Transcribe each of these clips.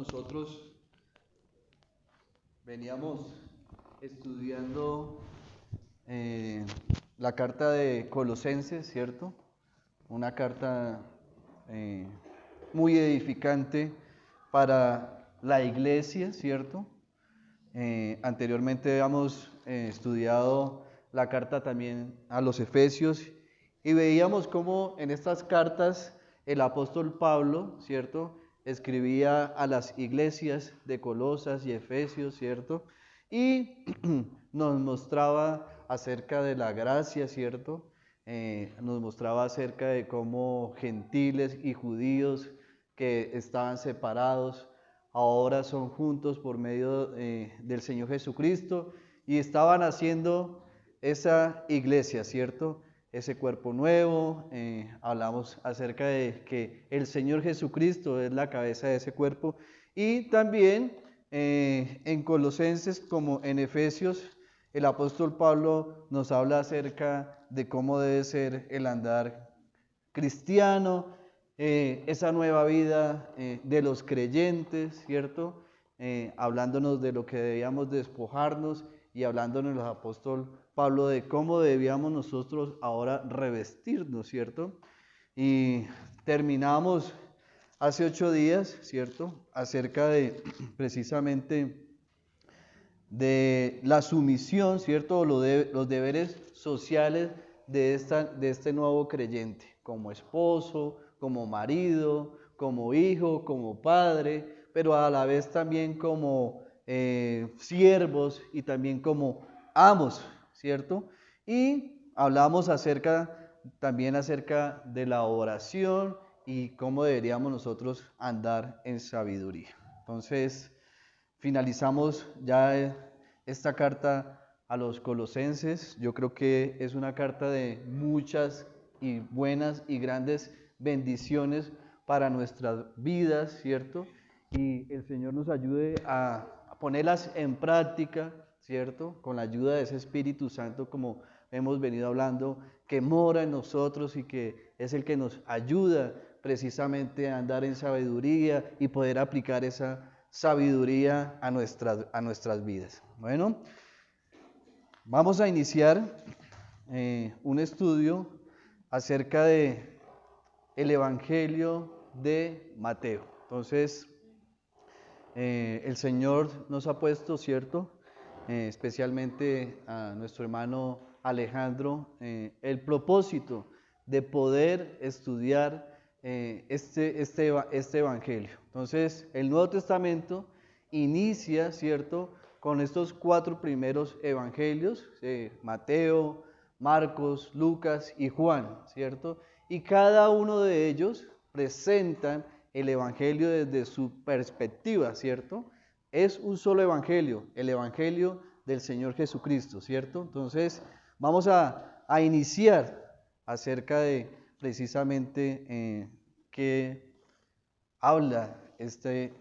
nosotros veníamos estudiando la carta de Colosenses, ¿cierto? Una carta muy edificante para la iglesia, ¿cierto? Anteriormente habíamos estudiado la carta también a los Efesios y veíamos cómo en estas cartas el apóstol Pablo, ¿cierto?, escribía a las iglesias de Colosas y Efesios, ¿cierto?, y nos mostraba acerca de la gracia, ¿cierto?, nos mostraba acerca de cómo gentiles y judíos que estaban separados ahora son juntos por medio del Señor Jesucristo y estaban haciendo esa iglesia, ¿cierto? Ese cuerpo nuevo. Hablamos acerca de que el Señor Jesucristo es la cabeza de ese cuerpo y también en Colosenses como en Efesios el apóstol Pablo nos habla acerca de cómo debe ser el andar cristiano, esa nueva vida de los creyentes, ¿cierto? Hablándonos de lo que debíamos despojarnos y hablándonos el apóstol Pablo de cómo debíamos nosotros ahora revestirnos, ¿cierto? Y terminamos hace 8 días, ¿cierto? Acerca de precisamente de la sumisión, ¿cierto? Los deberes sociales de este nuevo creyente, como esposo, como marido, como hijo, como padre, pero a la vez también como siervos y también como amos, ¿cierto? Y hablamos también acerca de la oración y cómo deberíamos nosotros andar en sabiduría. Entonces, finalizamos ya esta carta a los Colosenses. Yo creo que es una carta de muchas y buenas y grandes bendiciones para nuestras vidas, ¿cierto? Y el Señor nos ayude a ponerlas en práctica, ¿cierto? Con la ayuda de ese Espíritu Santo, como hemos venido hablando, que mora en nosotros y que es el que nos ayuda precisamente a andar en sabiduría y poder aplicar esa sabiduría a nuestras vidas. Bueno, vamos a iniciar un estudio acerca de el Evangelio de Mateo. Entonces, el Señor nos ha puesto, ¿cierto? Especialmente a nuestro hermano Alejandro, el propósito de poder estudiar este Evangelio. Entonces, el Nuevo Testamento inicia, ¿cierto?, con estos 4 primeros evangelios, Mateo, Marcos, Lucas y Juan, ¿cierto? Y cada uno de ellos presentan el evangelio desde su perspectiva, ¿cierto? Es un solo evangelio, el evangelio del Señor Jesucristo, ¿cierto? Entonces, vamos a iniciar acerca de precisamente qué habla este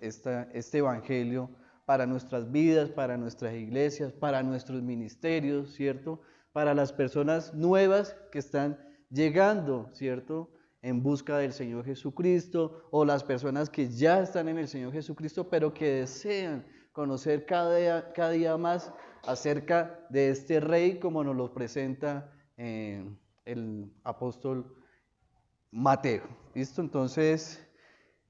evangelio para nuestras vidas, para nuestras iglesias, para nuestros ministerios, ¿cierto? Para las personas nuevas que están llegando, ¿cierto?, en busca del Señor Jesucristo, o las personas que ya están en el Señor Jesucristo, pero que desean conocer cada día más acerca de este Rey, como nos lo presenta el apóstol Mateo. ¿Listo? Entonces,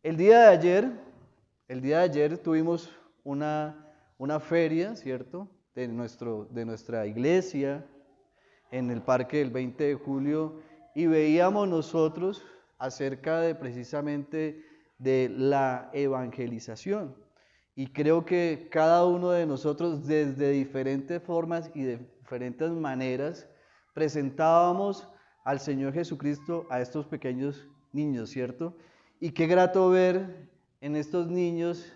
el día de ayer tuvimos una feria, ¿cierto?, de nuestra iglesia en el parque del 20 de julio y veíamos nosotros acerca de precisamente de la evangelización. Y creo que cada uno de nosotros desde diferentes formas y de diferentes maneras presentábamos al Señor Jesucristo a estos pequeños niños, ¿cierto? Y qué grato ver en estos niños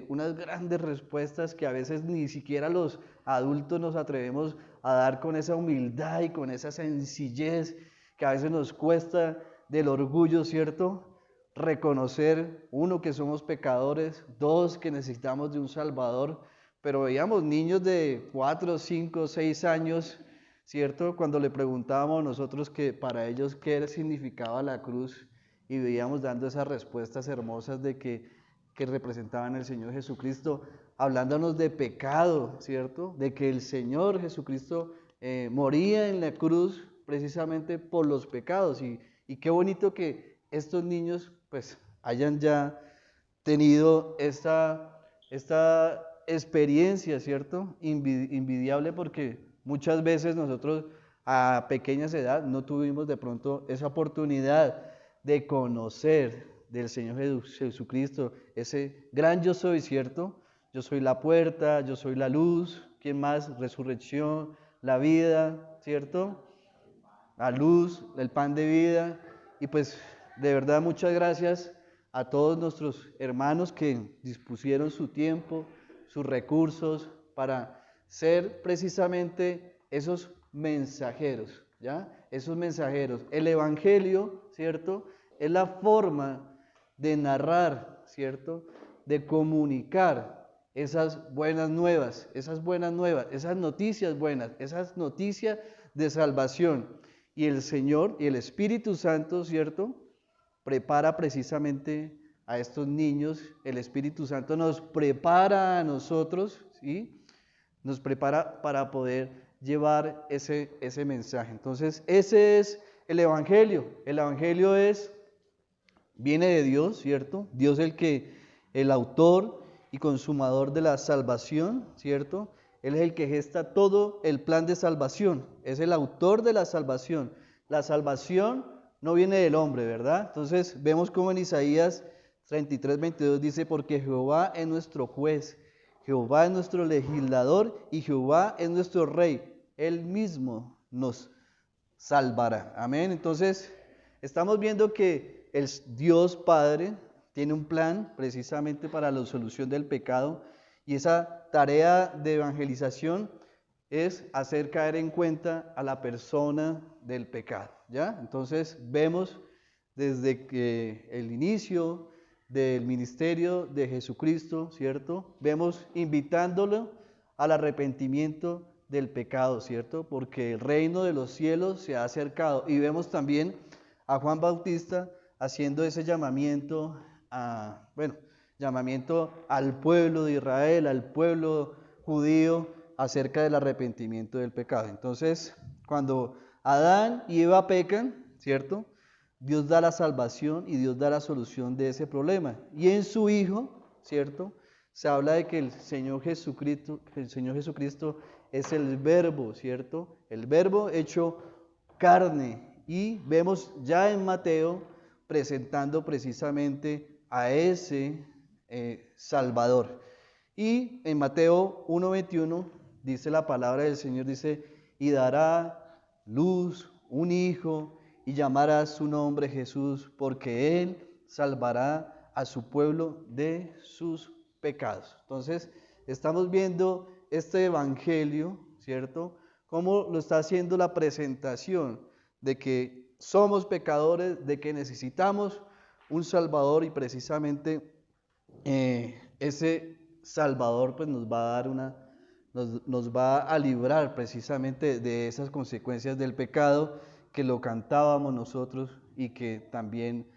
unas grandes respuestas que a veces ni siquiera los adultos nos atrevemos a dar con esa humildad y con esa sencillez que a veces nos cuesta del orgullo, ¿cierto? Reconocer, 1, que somos pecadores, 2, que necesitamos de un Salvador, pero veíamos niños de 4, 5, 6 años, ¿cierto? Cuando le preguntábamos nosotros que para ellos qué significaba la cruz y veíamos dando esas respuestas hermosas de que que representaban al Señor Jesucristo, hablándonos de pecado, ¿cierto? De que el Señor Jesucristo moría en la cruz precisamente por los pecados. Y qué bonito que estos niños pues hayan ya tenido esta experiencia, ¿cierto? Invidiable, porque muchas veces nosotros a pequeñas edad no tuvimos de pronto esa oportunidad de conocer del Señor Jesucristo, ese gran yo soy, ¿cierto? Yo soy la puerta, yo soy la luz, ¿quién más? Resurrección, la vida, ¿cierto? La luz, el pan de vida. Y pues de verdad muchas gracias a todos nuestros hermanos que dispusieron su tiempo, sus recursos para ser precisamente esos mensajeros, ¿ya? Esos mensajeros. El Evangelio, ¿cierto? Es la forma de narrar, ¿cierto? De comunicar esas buenas nuevas, esas noticias buenas, esas noticias de salvación. Y el Señor y el Espíritu Santo, ¿cierto? Prepara precisamente a estos niños. El Espíritu Santo nos prepara a nosotros, ¿sí? Nos prepara para poder llevar ese mensaje. Entonces, ese es el Evangelio. El Evangelio viene de Dios, ¿cierto? Dios el autor y consumador de la salvación, ¿cierto? Él es el que gesta todo el plan de salvación, es el autor de la salvación. La salvación no viene del hombre, ¿verdad? Entonces vemos como en Isaías 33:22 dice, porque Jehová es nuestro juez, Jehová es nuestro legislador y Jehová es nuestro rey. Él mismo nos salvará. Amén. Entonces estamos viendo que el Dios Padre tiene un plan precisamente para la solución del pecado, y esa tarea de evangelización es hacer caer en cuenta a la persona del pecado, ¿ya? Entonces vemos desde que el inicio del ministerio de Jesucristo, ¿cierto? Vemos invitándolo al arrepentimiento del pecado, ¿cierto? Porque el reino de los cielos se ha acercado. Y vemos también a Juan Bautista haciendo ese llamamiento llamamiento al pueblo de Israel, al pueblo judío, acerca del arrepentimiento del pecado. Entonces, cuando Adán y Eva pecan, ¿cierto? Dios da la salvación y Dios da la solución de ese problema. Y en su Hijo, ¿cierto? Se habla de que el Señor Jesucristo es el Verbo, ¿cierto? El Verbo hecho carne. Y vemos ya en Mateo presentando precisamente a ese Salvador. Y en Mateo 1:21 dice la palabra del Señor, dice, y dará luz un hijo y llamará su nombre Jesús, porque él salvará a su pueblo de sus pecados. Entonces, estamos viendo este evangelio, ¿cierto? Cómo lo está haciendo la presentación de que somos pecadores, de que necesitamos un Salvador, y precisamente ese Salvador pues nos va a dar nos va a librar precisamente de esas consecuencias del pecado, que lo cantábamos nosotros y que también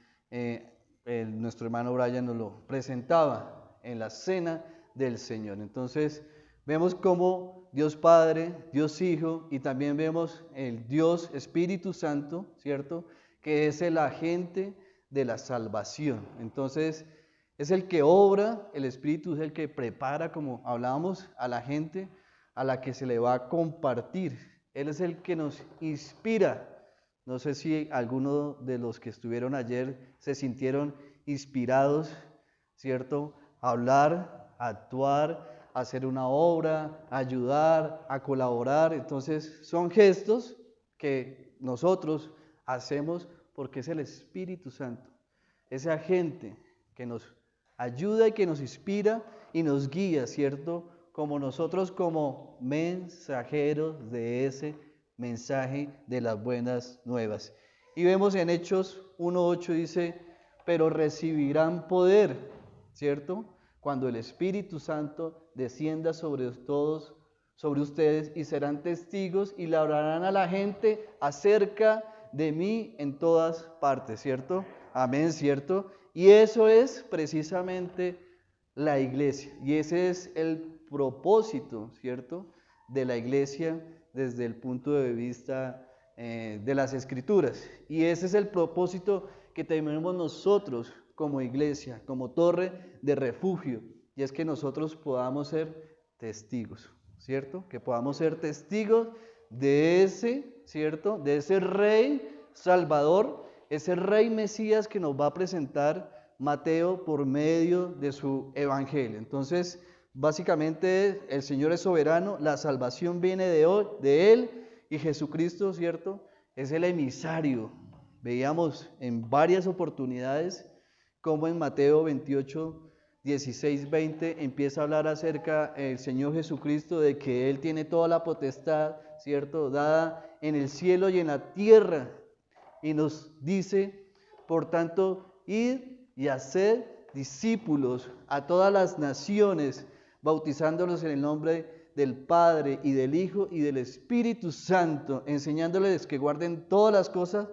nuestro hermano Brian nos lo presentaba en la cena del Señor. Entonces vemos cómo Dios Padre, Dios Hijo, y también vemos el Dios Espíritu Santo, ¿cierto? Que es el agente de la salvación. Entonces es el que obra, el Espíritu es el que prepara, como hablábamos, a la gente a la que se le va a compartir. Él es el que nos inspira. No sé si alguno de los que estuvieron ayer se sintieron inspirados, ¿cierto? A hablar, a actuar, a hacer una obra, a ayudar, a colaborar. Entonces son gestos que nosotros hacemos porque es el Espíritu Santo, ese agente que nos ayuda y que nos inspira y nos guía, ¿cierto? Como nosotros como mensajeros de ese mensaje de las buenas nuevas. Y vemos en Hechos 1:8 dice, pero recibirán poder, ¿cierto? Cuando el Espíritu Santo descienda sobre todos, sobre ustedes, y serán testigos y le hablarán a la gente acerca de mí en todas partes, ¿cierto? Amén, ¿cierto? Y eso es precisamente la iglesia. Y ese es el propósito, ¿cierto?, de la iglesia desde el punto de vista de las Escrituras. Y ese es el propósito que tenemos nosotros como iglesia, como torre de refugio. Y es que nosotros podamos ser testigos, ¿cierto? Que podamos ser testigos de ese, ¿cierto?, de ese Rey Salvador, ese Rey Mesías que nos va a presentar Mateo por medio de su evangelio. Entonces, básicamente el Señor es soberano, la salvación viene de Él, y Jesucristo, ¿cierto?, es el emisario. Veíamos en varias oportunidades como en Mateo 28, 16, 20 empieza a hablar acerca del Señor Jesucristo, de que Él tiene toda la potestad, ¿cierto?, dada en el cielo y en la tierra. Y nos dice, por tanto, id y haced discípulos a todas las naciones, bautizándolos en el nombre del Padre y del Hijo y del Espíritu Santo, enseñándoles que guarden todas las cosas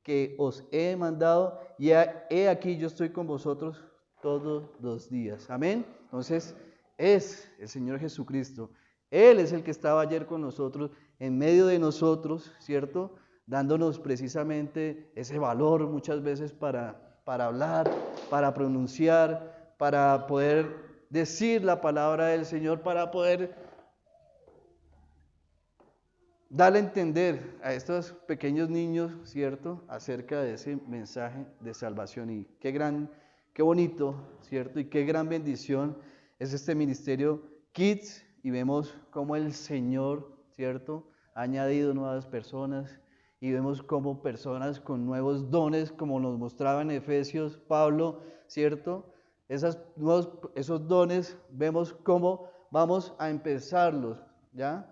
que os he mandado, y he aquí yo estoy con vosotros todos los días. Amén. Entonces, es el Señor Jesucristo. Él es el que estaba ayer con nosotros, en medio de nosotros, ¿cierto?, dándonos precisamente ese valor muchas veces para hablar, para pronunciar, para poder decir la palabra del Señor, para poder darle a entender a estos pequeños niños, ¿cierto?, acerca de ese mensaje de salvación. Y qué bonito, ¿cierto?, y qué gran bendición es este ministerio Kids, y vemos cómo el Señor, ¿cierto?, ha añadido nuevas personas, y vemos cómo personas con nuevos dones, como nos mostraba en Efesios Pablo, ¿cierto?, esos dones, vemos cómo vamos a empezarlos, ¿ya?,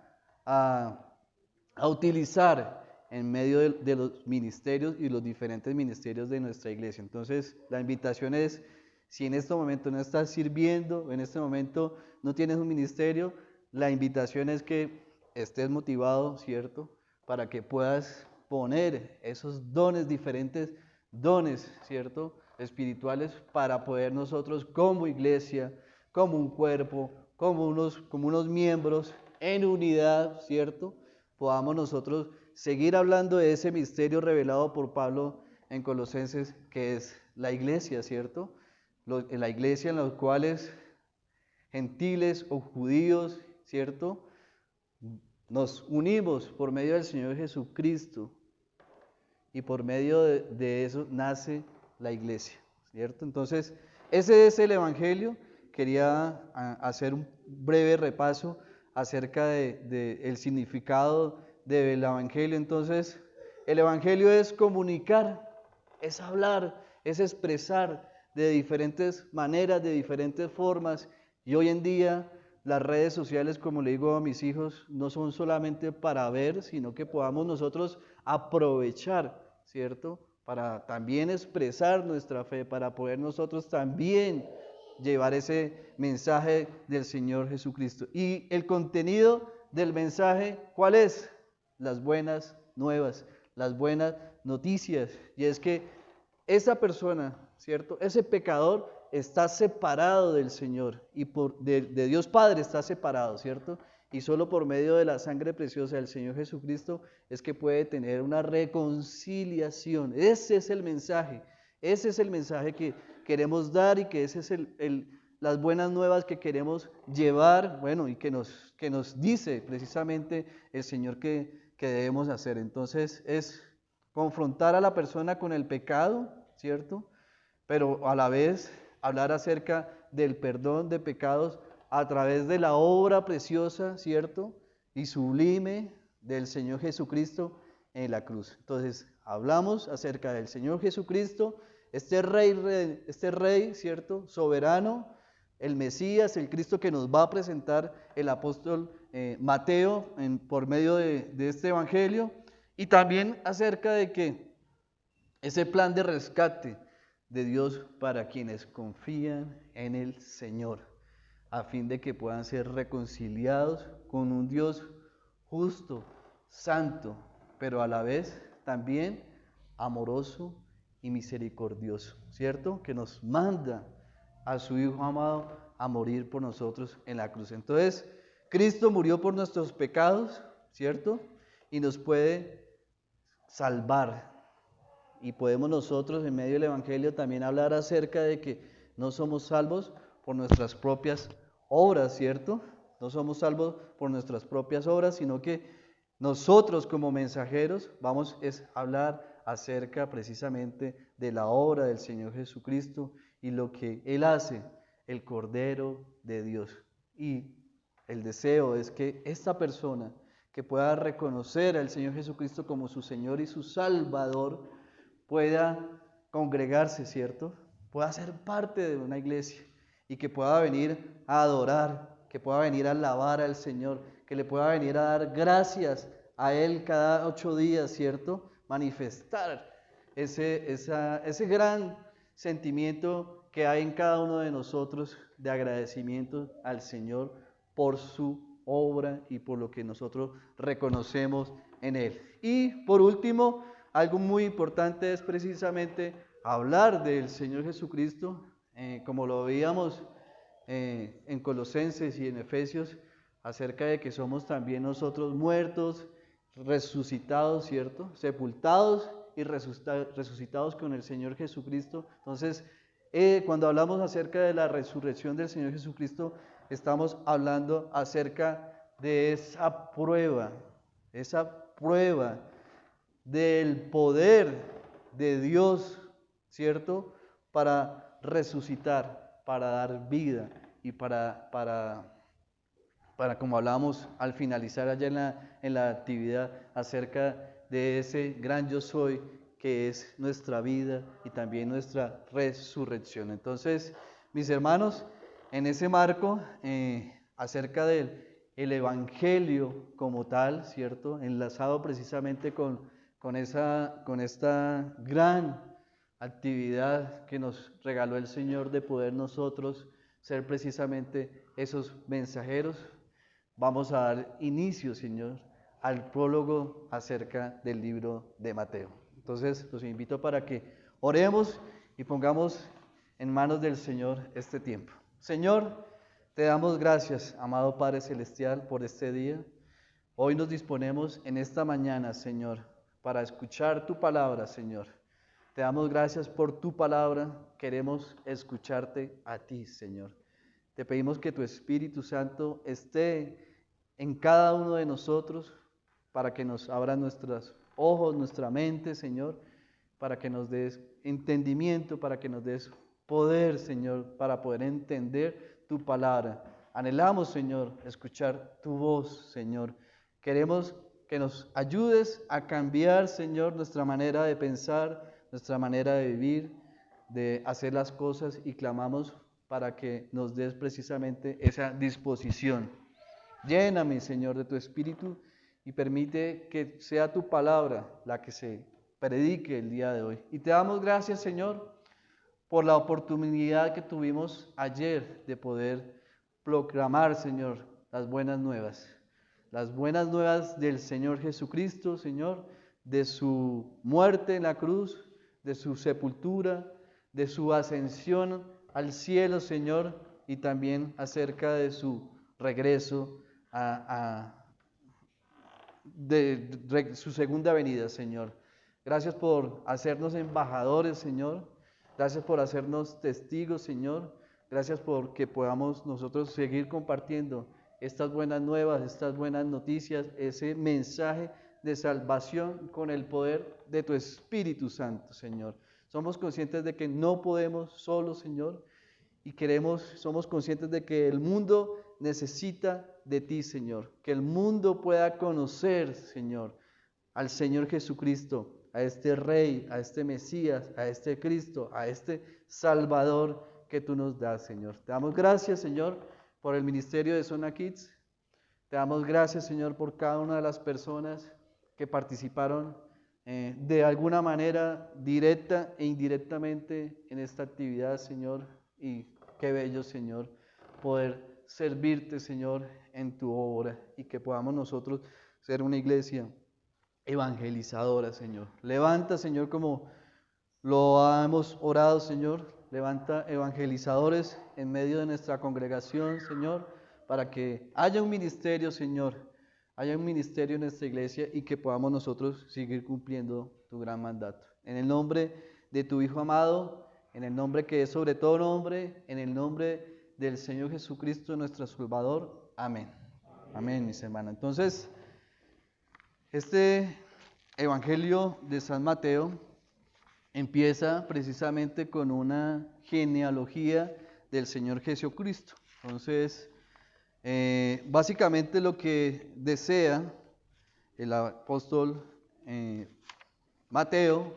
a utilizar en medio de los ministerios y los diferentes ministerios de nuestra iglesia. Entonces, la invitación es, si en este momento no estás sirviendo, en este momento no tienes un ministerio, la invitación es que estés motivado, ¿cierto?, para que puedas poner esos dones, diferentes dones, ¿cierto?, espirituales, para poder nosotros como iglesia, como un cuerpo, como unos miembros en unidad, ¿cierto?, podamos nosotros seguir hablando de ese misterio revelado por Pablo en Colosenses, que es la iglesia, ¿cierto? La iglesia en los cuales gentiles o judíos, ¿cierto?, nos unimos por medio del Señor Jesucristo, y por medio de eso nace la iglesia, ¿cierto? Entonces, ese es el Evangelio. Quería hacer un breve repaso acerca del significado del Evangelio. Entonces, el Evangelio es comunicar, es hablar, es expresar de diferentes maneras, de diferentes formas. Y hoy en día las redes sociales, como le digo a mis hijos, no son solamente para ver, sino que podamos nosotros aprovechar, ¿cierto?, para también expresar nuestra fe, para poder nosotros también llevar ese mensaje del Señor Jesucristo. Y el contenido del mensaje, ¿cuál es? Las buenas nuevas, las buenas noticias. Y es que esa persona, ¿cierto?, ese pecador está separado del Señor, y de Dios Padre está separado, ¿cierto? Y solo por medio de la sangre preciosa del Señor Jesucristo es que puede tener una reconciliación. Ese es el mensaje que queremos dar, y que ese es las buenas nuevas que queremos llevar, bueno, y que nos dice precisamente el Señor que debemos hacer. Entonces, es confrontar a la persona con el pecado, ¿cierto?, pero a la vez hablar acerca del perdón de pecados a través de la obra preciosa, ¿cierto?, y sublime del Señor Jesucristo en la cruz. Entonces, hablamos acerca del Señor Jesucristo, este rey, ¿cierto?, soberano, el Mesías, el Cristo que nos va a presentar el apóstol Mateo por medio de este evangelio, y también acerca de que ese plan de rescate de Dios para quienes confían en el Señor, a fin de que puedan ser reconciliados con un Dios justo, santo, pero a la vez también amoroso y misericordioso, ¿cierto?, que nos manda a su Hijo amado a morir por nosotros en la cruz. Entonces, Cristo murió por nuestros pecados, ¿cierto? Y nos puede salvar. Y podemos nosotros en medio del Evangelio también hablar acerca de que no somos salvos por nuestras propias obras, ¿cierto? No somos salvos por nuestras propias obras, sino que nosotros como mensajeros vamos a hablar acerca precisamente de la obra del Señor Jesucristo y lo que Él hace, el Cordero de Dios. Y el deseo es que esta persona que pueda reconocer al Señor Jesucristo como su Señor y su Salvador, pueda congregarse, ¿cierto? Pueda ser parte de una iglesia y que pueda venir a adorar, que pueda venir a alabar al Señor, que le pueda venir a dar gracias a Él cada 8 días, ¿cierto? Manifestar ese gran sentimiento que hay en cada uno de nosotros de agradecimiento al Señor por su obra y por lo que nosotros reconocemos en Él. Y por último, algo muy importante es precisamente hablar del Señor Jesucristo, como lo veíamos en Colosenses y en Efesios, acerca de que somos también nosotros muertos, resucitados, ¿cierto? Sepultados y resucitados con el Señor Jesucristo. Entonces, cuando hablamos acerca de la resurrección del Señor Jesucristo, estamos hablando acerca de esa prueba del poder de Dios, ¿cierto? Para resucitar, para dar vida y para como hablábamos al finalizar allá en la actividad acerca de ese gran yo soy que es nuestra vida y también nuestra resurrección. Entonces, mis hermanos, en ese marco, acerca del el Evangelio como tal, ¿cierto? Enlazado precisamente con esta gran actividad que nos regaló el Señor de poder nosotros ser precisamente esos mensajeros. Vamos a dar inicio, Señor, al prólogo acerca del libro de Mateo. Entonces, los invito para que oremos y pongamos en manos del Señor este tiempo. Señor, te damos gracias, amado Padre Celestial, por este día. Hoy nos disponemos en esta mañana, Señor, para escuchar tu palabra, Señor. Te damos gracias por tu palabra. Queremos escucharte a ti, Señor. Te pedimos que tu Espíritu Santo esté en cada uno de nosotros para que nos abra nuestros ojos, nuestra mente, Señor, para que nos des entendimiento, para que nos des poder, Señor, para poder entender tu palabra. Anhelamos, Señor, escuchar tu voz, Señor. Queremos que nos ayudes a cambiar, Señor, nuestra manera de pensar, nuestra manera de vivir, de hacer las cosas y clamamos para que nos des precisamente esa disposición. Lléname, Señor, de tu Espíritu y permite que sea tu palabra la que se predique el día de hoy. Y te damos gracias, Señor, por la oportunidad que tuvimos ayer de poder proclamar, Señor, las buenas nuevas del Señor Jesucristo, Señor, de su muerte en la cruz, de su sepultura, de su ascensión al cielo, Señor, y también acerca de su regreso de su segunda venida, Señor. Gracias por hacernos embajadores, Señor. Gracias por hacernos testigos, Señor. Gracias por que podamos nosotros seguir compartiendo estas buenas nuevas, estas buenas noticias, ese mensaje de salvación con el poder de tu Espíritu Santo, Señor. Somos conscientes de que no podemos solos, Señor, y somos conscientes de que el mundo necesita de ti, Señor. Que el mundo pueda conocer, Señor, al Señor Jesucristo, a este Rey, a este Mesías, a este Cristo, a este Salvador que tú nos das, Señor. Te damos gracias, Señor, por el ministerio de Zona Kids. Te damos gracias, Señor, por cada una de las personas que participaron de alguna manera directa e indirectamente en esta actividad, Señor. Y qué bello, Señor, poder servirte, Señor, en tu obra y que podamos nosotros ser una iglesia evangelizadora, Señor. Levanta, Señor, como lo hemos orado, Señor. levanta evangelizadores en medio de nuestra congregación, Señor, para que haya un ministerio, Señor, haya un ministerio en nuestra iglesia y que podamos nosotros seguir cumpliendo tu gran mandato. En el nombre de tu Hijo amado, en el nombre que es sobre todo nombre, en el nombre del Señor Jesucristo, nuestro Salvador. Amén. Amén, mis hermanos. Entonces, este Evangelio de San Mateo empieza precisamente con una genealogía del Señor Jesucristo. Entonces, básicamente lo que desea el apóstol Mateo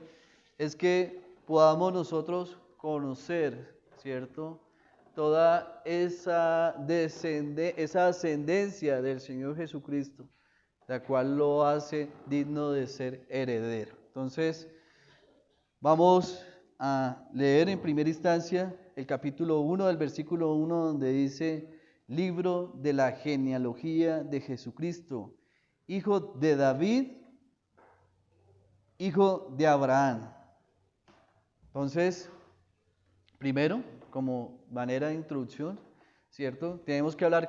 es que podamos nosotros conocer, ¿cierto?, toda esa ascendencia del Señor Jesucristo, la cual lo hace digno de ser heredero. Entonces, vamos a leer en primera instancia el capítulo 1 del versículo 1, donde dice: libro de la genealogía de Jesucristo, hijo de David, hijo de Abraham. Entonces, primero, como manera de introducción, ¿cierto?, tenemos que hablar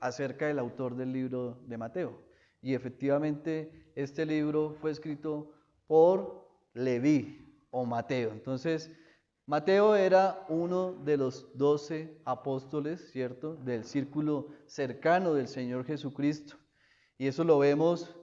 acerca del autor del libro de Mateo. Y efectivamente, este libro fue escrito por Leví o Mateo. Entonces, Mateo era uno de los 12 apóstoles, ¿cierto?, del círculo cercano del Señor Jesucristo. Y eso lo vemos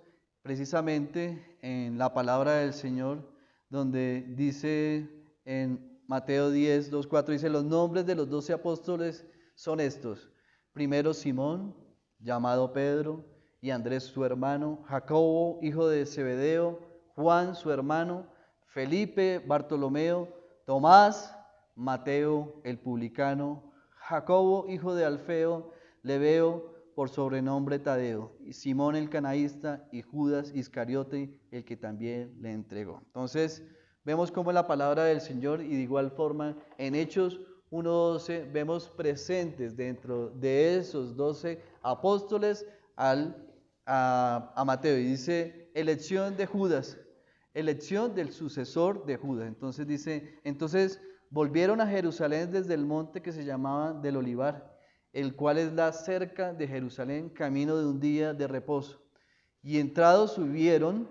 precisamente en la palabra del Señor, donde dice en Mateo 10, 2, 4, dice: los nombres de los 12 apóstoles son estos. Primero, Simón, llamado Pedro, y Andrés su hermano, Jacobo, hijo de Zebedeo, Juan su hermano, Felipe, Bartolomeo, Tomás, Mateo el publicano, Jacobo, hijo de Alfeo, Lebeo, por sobrenombre Tadeo, y Simón el canaísta, y Judas Iscariote, el que también le entregó. Entonces, vemos cómo la palabra del Señor, y de igual forma en Hechos 1:12, vemos presentes dentro de esos 12 apóstoles a Mateo, y dice: elección de Judas, elección del sucesor de Judas. Entonces dice: entonces volvieron a Jerusalén desde el monte que se llamaba del Olivar, el cual es la cerca de Jerusalén, camino de un día de reposo. Y entrados subieron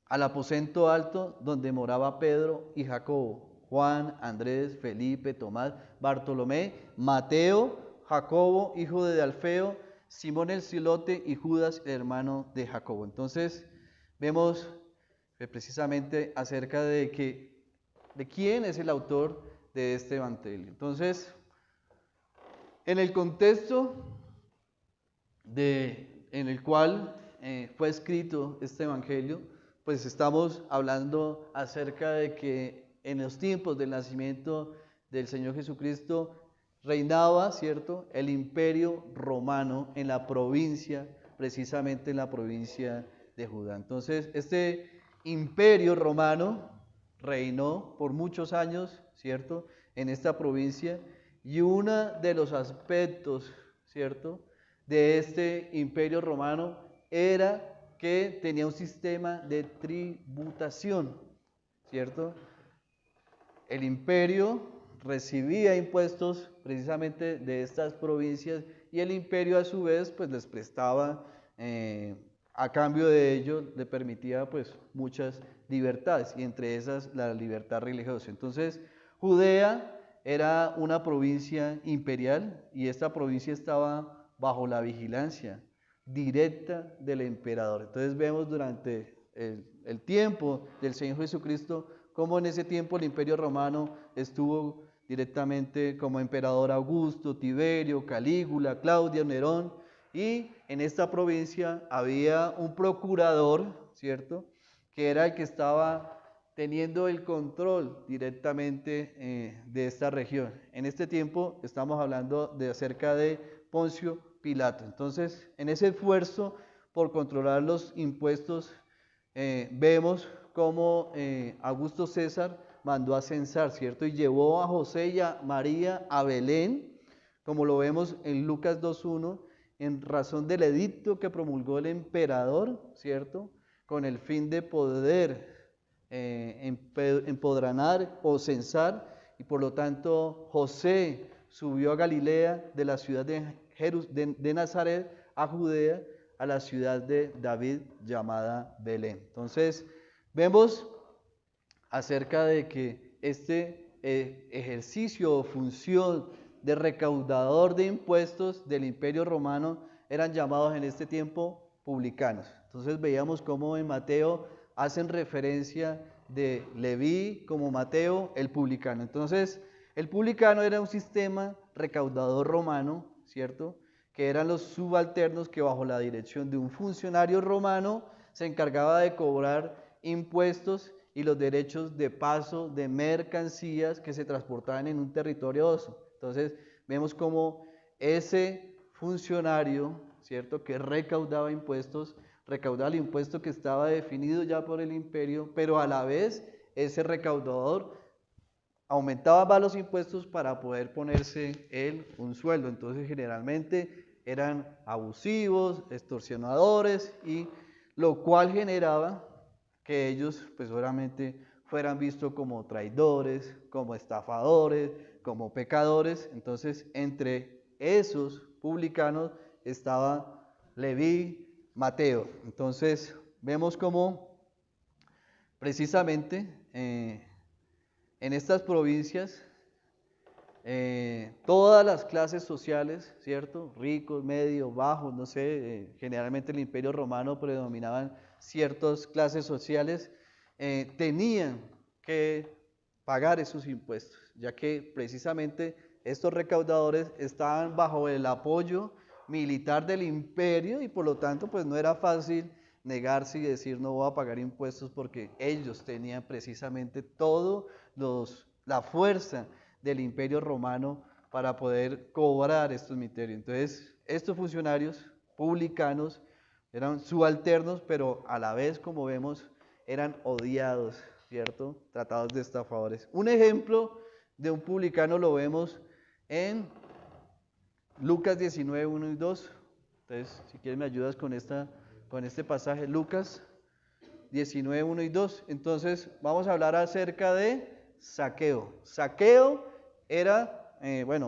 al aposento alto donde moraba Pedro y Jacobo, Juan, Andrés, Felipe, Tomás, Bartolomé, Mateo, Jacobo, hijo de Alfeo, Simón el Zilote y Judas, el hermano de Jacobo. Entonces, vemos precisamente acerca de quién es el autor de este evangelio. Entonces, en el contexto en el cual fue escrito este evangelio, pues estamos hablando acerca de que en los tiempos del nacimiento del Señor Jesucristo reinaba, ¿cierto?, el imperio romano en la provincia, precisamente en la provincia de Judá. Entonces, este imperio romano reinó por muchos años, ¿cierto?, en esta provincia, y uno de los aspectos, ¿cierto?, de este imperio romano era que tenía un sistema de tributación, ¿cierto? El imperio recibía impuestos precisamente de estas provincias, y el imperio a su vez pues les prestaba, a cambio de ello le permitía pues muchas libertades, y entre esas la libertad religiosa. Entonces, Judea era una provincia imperial, y esta provincia estaba bajo la vigilancia directa del emperador. Entonces vemos durante el tiempo del Señor Jesucristo cómo en ese tiempo el imperio romano estuvo directamente como emperador Augusto, Tiberio, Calígula, Claudio, Nerón, y en esta provincia había un procurador, ¿cierto?, que era el que estaba teniendo el control directamente de esta región. En este tiempo estamos hablando acerca de Poncio Pilato. Entonces, en ese esfuerzo por controlar los impuestos, vemos cómo Augusto César mandó a censar, ¿cierto?, y llevó a José y a María a Belén, como lo vemos en Lucas 2:1, en razón del edicto que promulgó el emperador, ¿cierto?, con el fin de poder empodrar o censar, y por lo tanto José subió a Galilea de la ciudad de Nazaret a Judea, a la ciudad de David llamada Belén. Entonces vemos acerca de que este ejercicio o función de recaudador de impuestos del Imperio Romano eran llamados en este tiempo publicanos. Entonces veíamos cómo en Mateo hacen referencia de Leví como Mateo, el publicano. Entonces, el publicano era un sistema recaudador romano, ¿cierto? Que eran los subalternos que bajo la dirección de un funcionario romano se encargaba de cobrar impuestos y los derechos de paso de mercancías que se transportaban en un territorio oso. Entonces, vemos cómo ese funcionario, ¿cierto?, que recaudaba impuestos, recaudaba el impuesto que estaba definido ya por el imperio, pero a la vez ese recaudador aumentaba más los impuestos para poder ponerse él un sueldo. Entonces generalmente eran abusivos, extorsionadores, y lo cual generaba que ellos pues obviamente fueran vistos como traidores, como estafadores, como pecadores. Entonces entre esos publicanos estaba Leví, Mateo. Entonces vemos cómo precisamente en estas provincias todas las clases sociales, ¿cierto? Ricos, medios, bajos, no sé, generalmente el Imperio Romano predominaban ciertas clases sociales, tenían que pagar esos impuestos, ya que precisamente estos recaudadores estaban bajo el apoyo militar del imperio y por lo tanto pues no era fácil negarse y decir no voy a pagar impuestos, porque ellos tenían precisamente la fuerza del imperio romano para poder cobrar estos ministerios. Entonces estos funcionarios publicanos eran subalternos, pero a la vez, como vemos, eran odiados, ¿cierto? Tratados de estafadores. Un ejemplo de un publicano lo vemos en Lucas 19, 1 y 2. Entonces, si quieres me ayudas con este pasaje, Lucas 19, 1 y 2. Entonces, vamos a hablar acerca de Zaqueo. Zaqueo era,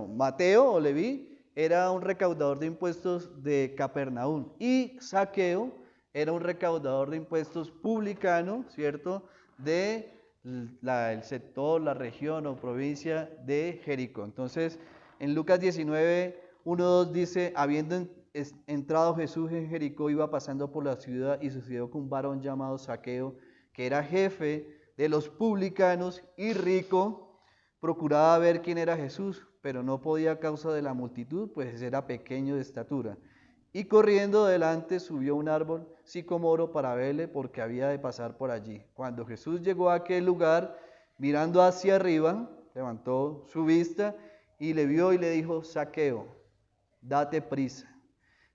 Mateo o Leví era un recaudador de impuestos de Capernaum, y Zaqueo era un recaudador de impuestos publicano, ¿cierto?, de el sector, la región o provincia de Jericó. Entonces, en Lucas 19, 1, 2 dice, habiendo entrado Jesús en Jericó, iba pasando por la ciudad y sucedió que un varón llamado Zaqueo, que era jefe de los publicanos y rico, procuraba ver quién era Jesús, pero no podía a causa de la multitud, pues era pequeño de estatura. Y corriendo delante subió a un árbol sicomoro para verle, porque había de pasar por allí. Cuando Jesús llegó a aquel lugar, mirando hacia arriba, levantó su vista y le vio y le dijo, Zaqueo, date prisa,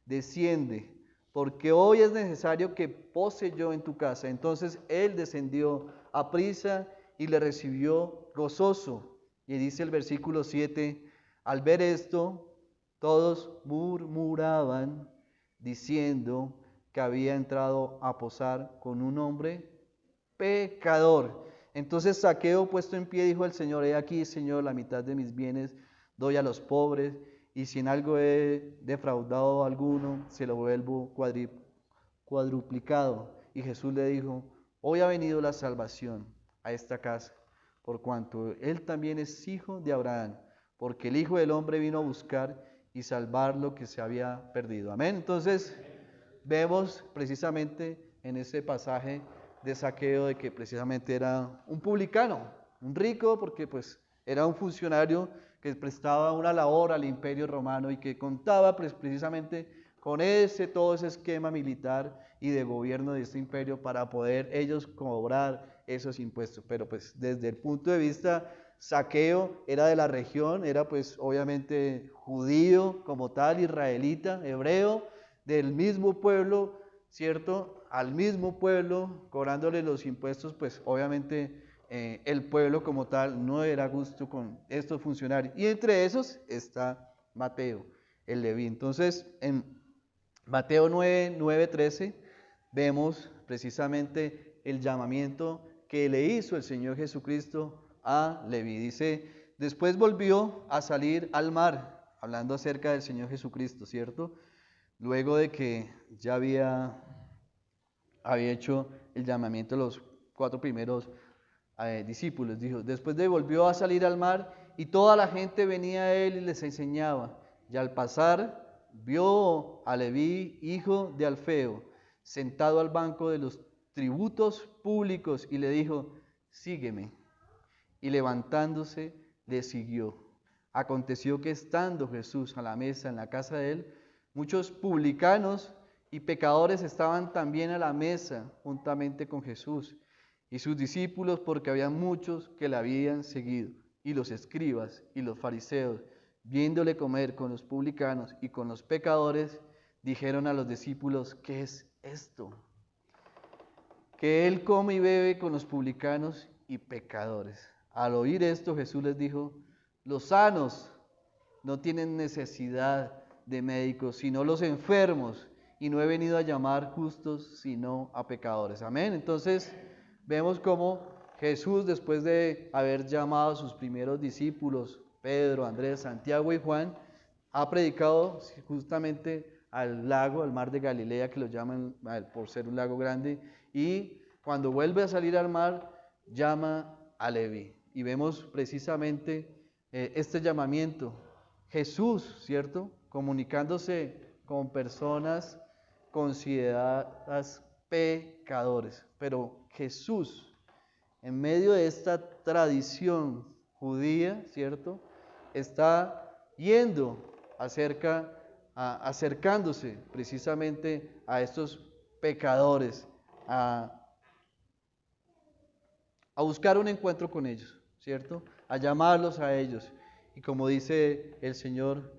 desciende, porque hoy es necesario que pose yo en tu casa. Entonces él descendió a prisa y le recibió gozoso. Y dice el versículo 7, al ver esto, todos murmuraban, diciendo que había entrado a posar con un hombre pecador. Entonces Zaqueo, puesto en pie, dijo al Señor, he aquí, Señor, la mitad de mis bienes doy a los pobres, y si en algo he defraudado a alguno, se lo vuelvo cuadruplicado. Y Jesús le dijo, hoy ha venido la salvación a esta casa, por cuanto él también es hijo de Abraham, porque el Hijo del Hombre vino a buscar y salvar lo que se había perdido. Amén. Entonces vemos precisamente en ese pasaje de Zaqueo de que precisamente era un publicano, un rico, porque pues era un funcionario que prestaba una labor al imperio romano y que contaba pues precisamente con todo ese esquema militar y de gobierno de este imperio para poder ellos cobrar esos impuestos. Pero pues desde el punto de vista, Zaqueo era de la región, era pues obviamente judío como tal, israelita, hebreo, del mismo pueblo, ¿cierto? Al mismo pueblo, cobrándole los impuestos, pues obviamente el pueblo como tal no era a gusto con estos funcionarios. Y entre esos está Mateo, el Leví. Entonces, en Mateo 9, 9, 13, vemos precisamente el llamamiento que le hizo el Señor Jesucristo a Leví. Dice, después volvió a salir al mar, hablando acerca del Señor Jesucristo, ¿cierto? Luego de que ya había hecho el llamamiento a los 4 primeros discípulos. Dijo, después de volvió a salir al mar y toda la gente venía a él y les enseñaba. Y al pasar vio a Leví, hijo de Alfeo, sentado al banco de los tributos públicos y le dijo, sígueme. Y levantándose le siguió. Aconteció que estando Jesús a la mesa en la casa de él, muchos publicanos y pecadores estaban también a la mesa juntamente con Jesús y sus discípulos, porque había muchos que le habían seguido. Y los escribas y los fariseos, viéndole comer con los publicanos y con los pecadores, dijeron a los discípulos, ¿qué es esto? Que él come y bebe con los publicanos y pecadores. Al oír esto, Jesús les dijo, los sanos no tienen necesidad de médicos, sino los enfermos, y no he venido a llamar justos, sino a pecadores. Amén. Entonces, vemos cómo Jesús, después de haber llamado a sus primeros discípulos, Pedro, Andrés, Santiago y Juan, ha predicado justamente al lago, al mar de Galilea, que lo llaman por ser un lago grande, y cuando vuelve a salir al mar, llama a Leví. Y vemos precisamente este llamamiento. Jesús, ¿cierto? Comunicándose con personas consideradas pecadores. Pero Jesús, en medio de esta tradición judía, ¿cierto? Está yendo acercándose precisamente a estos pecadores, a buscar un encuentro con ellos, ¿cierto? A llamarlos a ellos. Y como dice el Señor,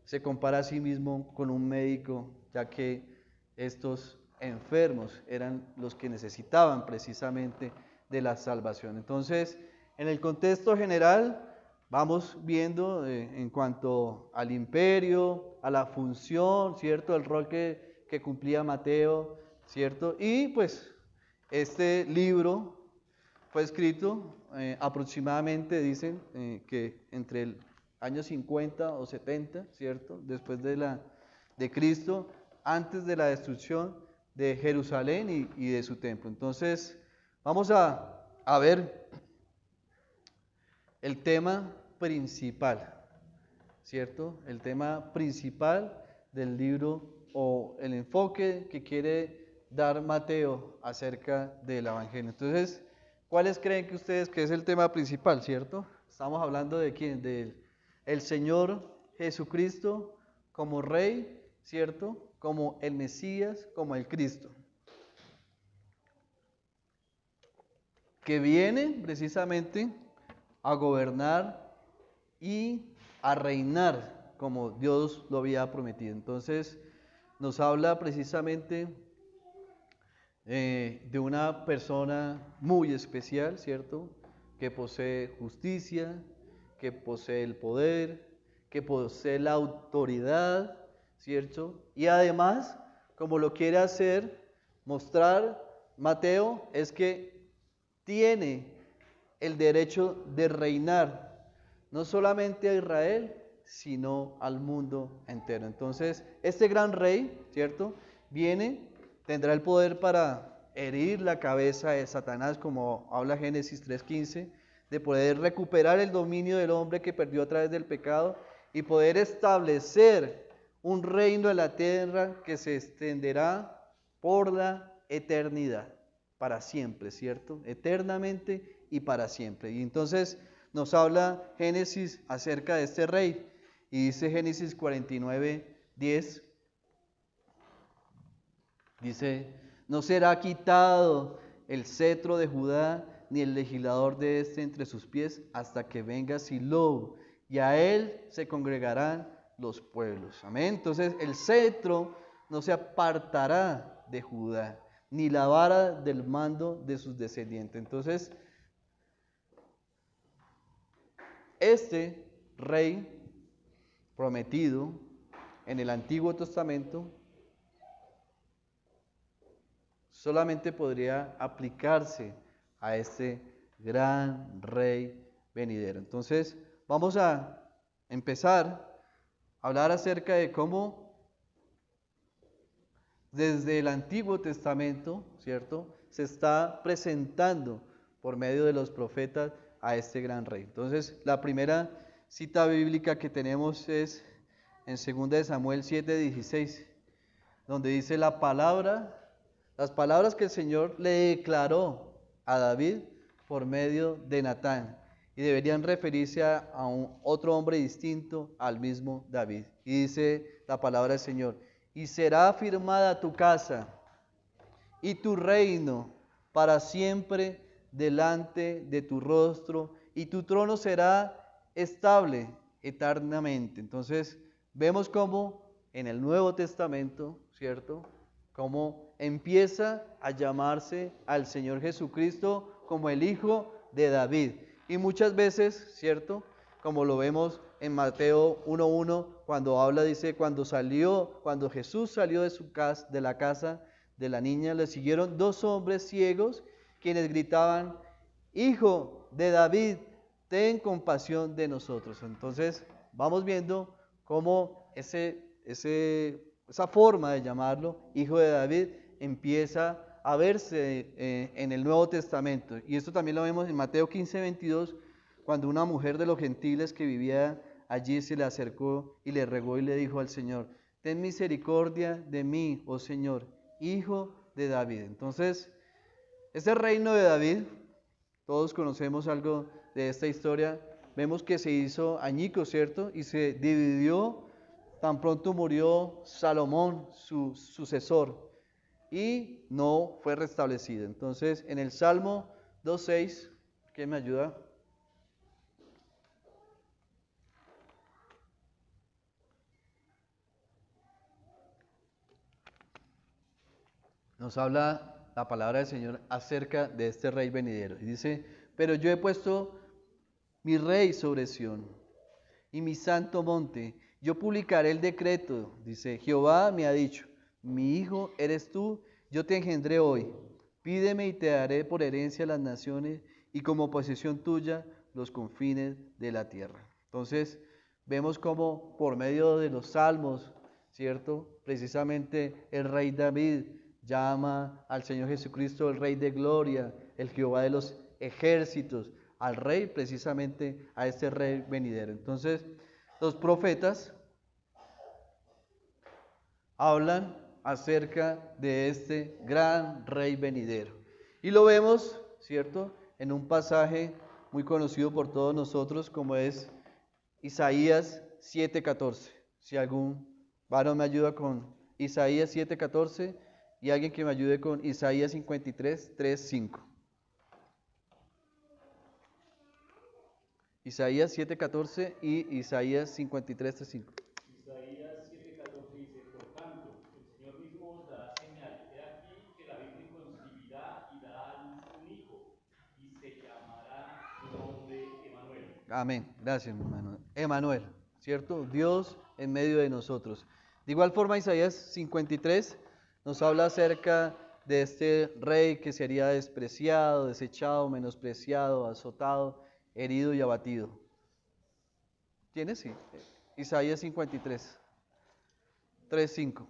se compara a sí mismo con un médico, ya que estos enfermos eran los que necesitaban precisamente de la salvación. Entonces, en el contexto general, vamos viendo en cuanto al imperio, a la función, ¿cierto? El rol que cumplía Mateo, ¿cierto? Y pues este libro fue escrito aproximadamente, dicen, que entre el año 50 o 70, ¿cierto? Después de Cristo, antes de la destrucción de Jerusalén y de su templo. Entonces, vamos a ver el tema principal, ¿cierto? El tema principal del libro o el enfoque que quiere dar Mateo acerca del Evangelio. Entonces, ¿cuáles creen que ustedes que es el tema principal, cierto? Estamos hablando de quién, del Señor Jesucristo como Rey, ¿cierto? Como el Mesías, como el Cristo. Que viene precisamente a gobernar y a reinar como Dios lo había prometido. Entonces, nos habla precisamente de una persona muy especial, ¿cierto? Que posee justicia, que posee el poder, que posee la autoridad, ¿cierto? Y además, como lo quiere hacer, mostrar Mateo, es que tiene el derecho de reinar, no solamente a Israel, sino al mundo entero. Entonces, este gran rey, ¿cierto? Tendrá el poder para herir la cabeza de Satanás, como habla Génesis 3:15, de poder recuperar el dominio del hombre que perdió a través del pecado y poder establecer un reino en la tierra que se extenderá por la eternidad, para siempre, ¿cierto? Eternamente y para siempre. Y entonces nos habla Génesis acerca de este rey. Y dice Génesis 49:10, dice, no será quitado el cetro de Judá, ni el legislador de este entre sus pies, hasta que venga Silo, y a él se congregarán los pueblos. Amén. Entonces el cetro no se apartará de Judá, ni la vara del mando de sus descendientes. Entonces, este rey prometido en el Antiguo Testamento solamente podría aplicarse a este gran rey venidero. Entonces, vamos a empezar a hablar acerca de cómo desde el Antiguo Testamento, ¿cierto?, se está presentando por medio de los profetas a este gran rey. Entonces, la primera cita bíblica que tenemos es en 2 de Samuel 7:16, donde dice las palabras que el Señor le declaró a David por medio de Natán, y deberían referirse a un otro hombre distinto al mismo David. Y dice la palabra del Señor: y será afirmada tu casa y tu reino para siempre delante de tu rostro, y tu trono será estable eternamente. Entonces, vemos cómo en el Nuevo Testamento, ¿cierto?, cómo empieza a llamarse al Señor Jesucristo como el Hijo de David. Y muchas veces, ¿cierto?, como lo vemos en Mateo 1:1, cuando habla, dice, cuando Jesús salió de la casa de la niña, le siguieron 2 hombres ciegos, quienes gritaban: Hijo de David, ten compasión de nosotros. Entonces, vamos viendo cómo esa forma de llamarlo, Hijo de David, empieza a verse en el Nuevo Testamento. Y esto también lo vemos en Mateo 15:22, cuando una mujer de los gentiles que vivía allí se le acercó y le rogó y le dijo al Señor: ten misericordia de mí, oh Señor, Hijo de David. Entonces, este reino de David, todos conocemos algo de esta historia, vemos que se hizo añico, ¿cierto? Y se dividió tan pronto murió Salomón, su sucesor, y no fue restablecido. Entonces, en el Salmo 2:6, ¿quién me ayuda? Nos habla la palabra del Señor acerca de este rey venidero. Y dice: pero yo he puesto mi rey sobre Sión y mi santo monte. Yo publicaré el decreto. Dice: Jehová me ha dicho: mi hijo eres tú, yo te engendré hoy. Pídeme y te daré por herencia las naciones, y como posesión tuya los confines de la tierra. Entonces, vemos cómo por medio de los salmos, ¿cierto?, precisamente el rey David llama al Señor Jesucristo el Rey de Gloria, el Jehová de los ejércitos, al rey, precisamente a este rey venidero. Entonces, los profetas hablan acerca de este gran rey venidero. Y lo vemos, ¿cierto?, en un pasaje muy conocido por todos nosotros, como es Isaías 7:14. Si algún varón me ayuda con Isaías 7:14 y alguien que me ayude con Isaías 53:3-5. Isaías 7:14 y Isaías 53:3-5. Isaías 7:14 dice: por tanto, el Señor mismo os dará señal. He aquí que la Virgen concebirá y dará a luz un hijo, y se llamará su nombre Emanuel. Amén. Gracias, hermano. Emanuel, ¿cierto? Dios en medio de nosotros. De igual forma, Isaías 53 nos habla acerca de este rey que sería despreciado, desechado, menospreciado, azotado, herido y abatido. ¿Tienes? Sí. Isaías 53, 3-5.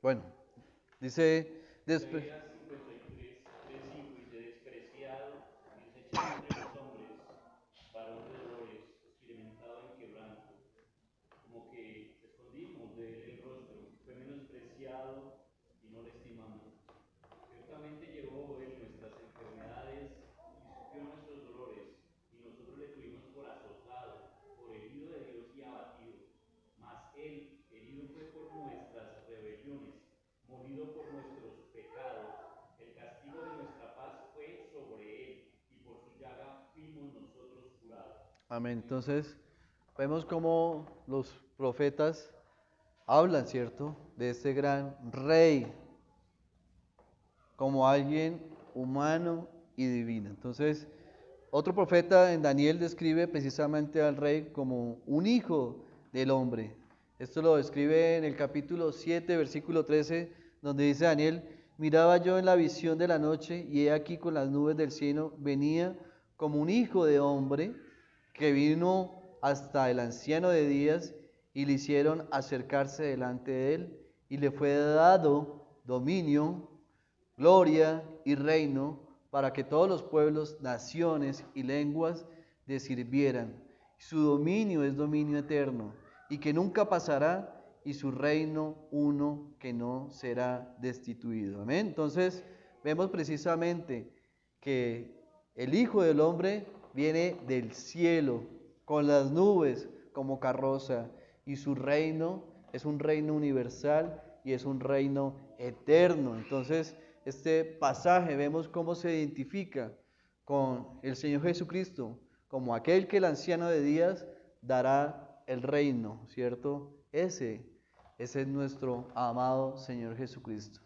Bueno, dice... Isaías 53:3-5 dice: despreciado y desechado entre los hombres, varón de dolores, experimentado en quebranto, como que escondimos de él el rostro, fue menospreciado y no le estimamos. Ciertamente llevó él nuestras enfermedades y sufrió nuestros dolores, y nosotros le tuvimos por azotado, por herido de Dios y abatido. Mas él herido fue por nuestras rebeliones, molido por nuestros pecados. El castigo de nuestra paz fue sobre él, y por su llaga fuimos nosotros curados. Amén. Entonces, vemos cómo los profetas hablan, ¿cierto?, de este gran rey como alguien humano y divino. Entonces, Otro profeta en Daniel describe precisamente al rey como un hijo del hombre. Esto lo describe en el capítulo 7, versículo 13, donde dice Daniel: miraba yo en la visión de la noche, y he aquí con las nubes del cielo venía como un hijo de hombre, que vino hasta el anciano de días, y le hicieron acercarse delante de él, y le fue dado dominio, gloria y reino, para que todos los pueblos, naciones y lenguas le sirvieran. Su dominio es dominio eterno, y que nunca pasará, y su reino uno que no será destituido. Amén. Entonces, vemos precisamente que el Hijo del Hombre viene del cielo, con las nubes como carroza, y su reino es un reino universal y es un reino eterno. Entonces, este pasaje vemos cómo se identifica con el Señor Jesucristo como aquel que el anciano de días dará el reino, ¿cierto? Ese es nuestro amado Señor Jesucristo,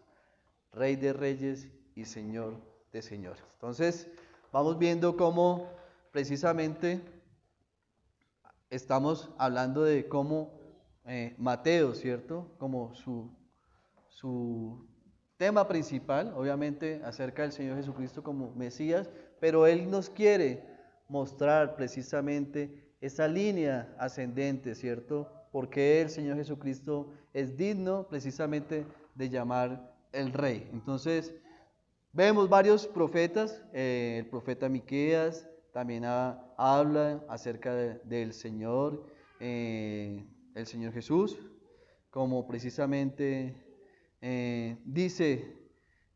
Rey de reyes y Señor de señores. Entonces, vamos viendo cómo precisamente estamos hablando de cómo Mateo, ¿cierto? Como su tema principal, obviamente, acerca del Señor Jesucristo como Mesías, pero Él nos quiere mostrar precisamente esa línea ascendente, ¿cierto? Porque el Señor Jesucristo es digno precisamente de llamar el Rey. Entonces, vemos varios profetas, el profeta Miqueas también habla acerca del Señor, el Señor Jesús, como precisamente dice,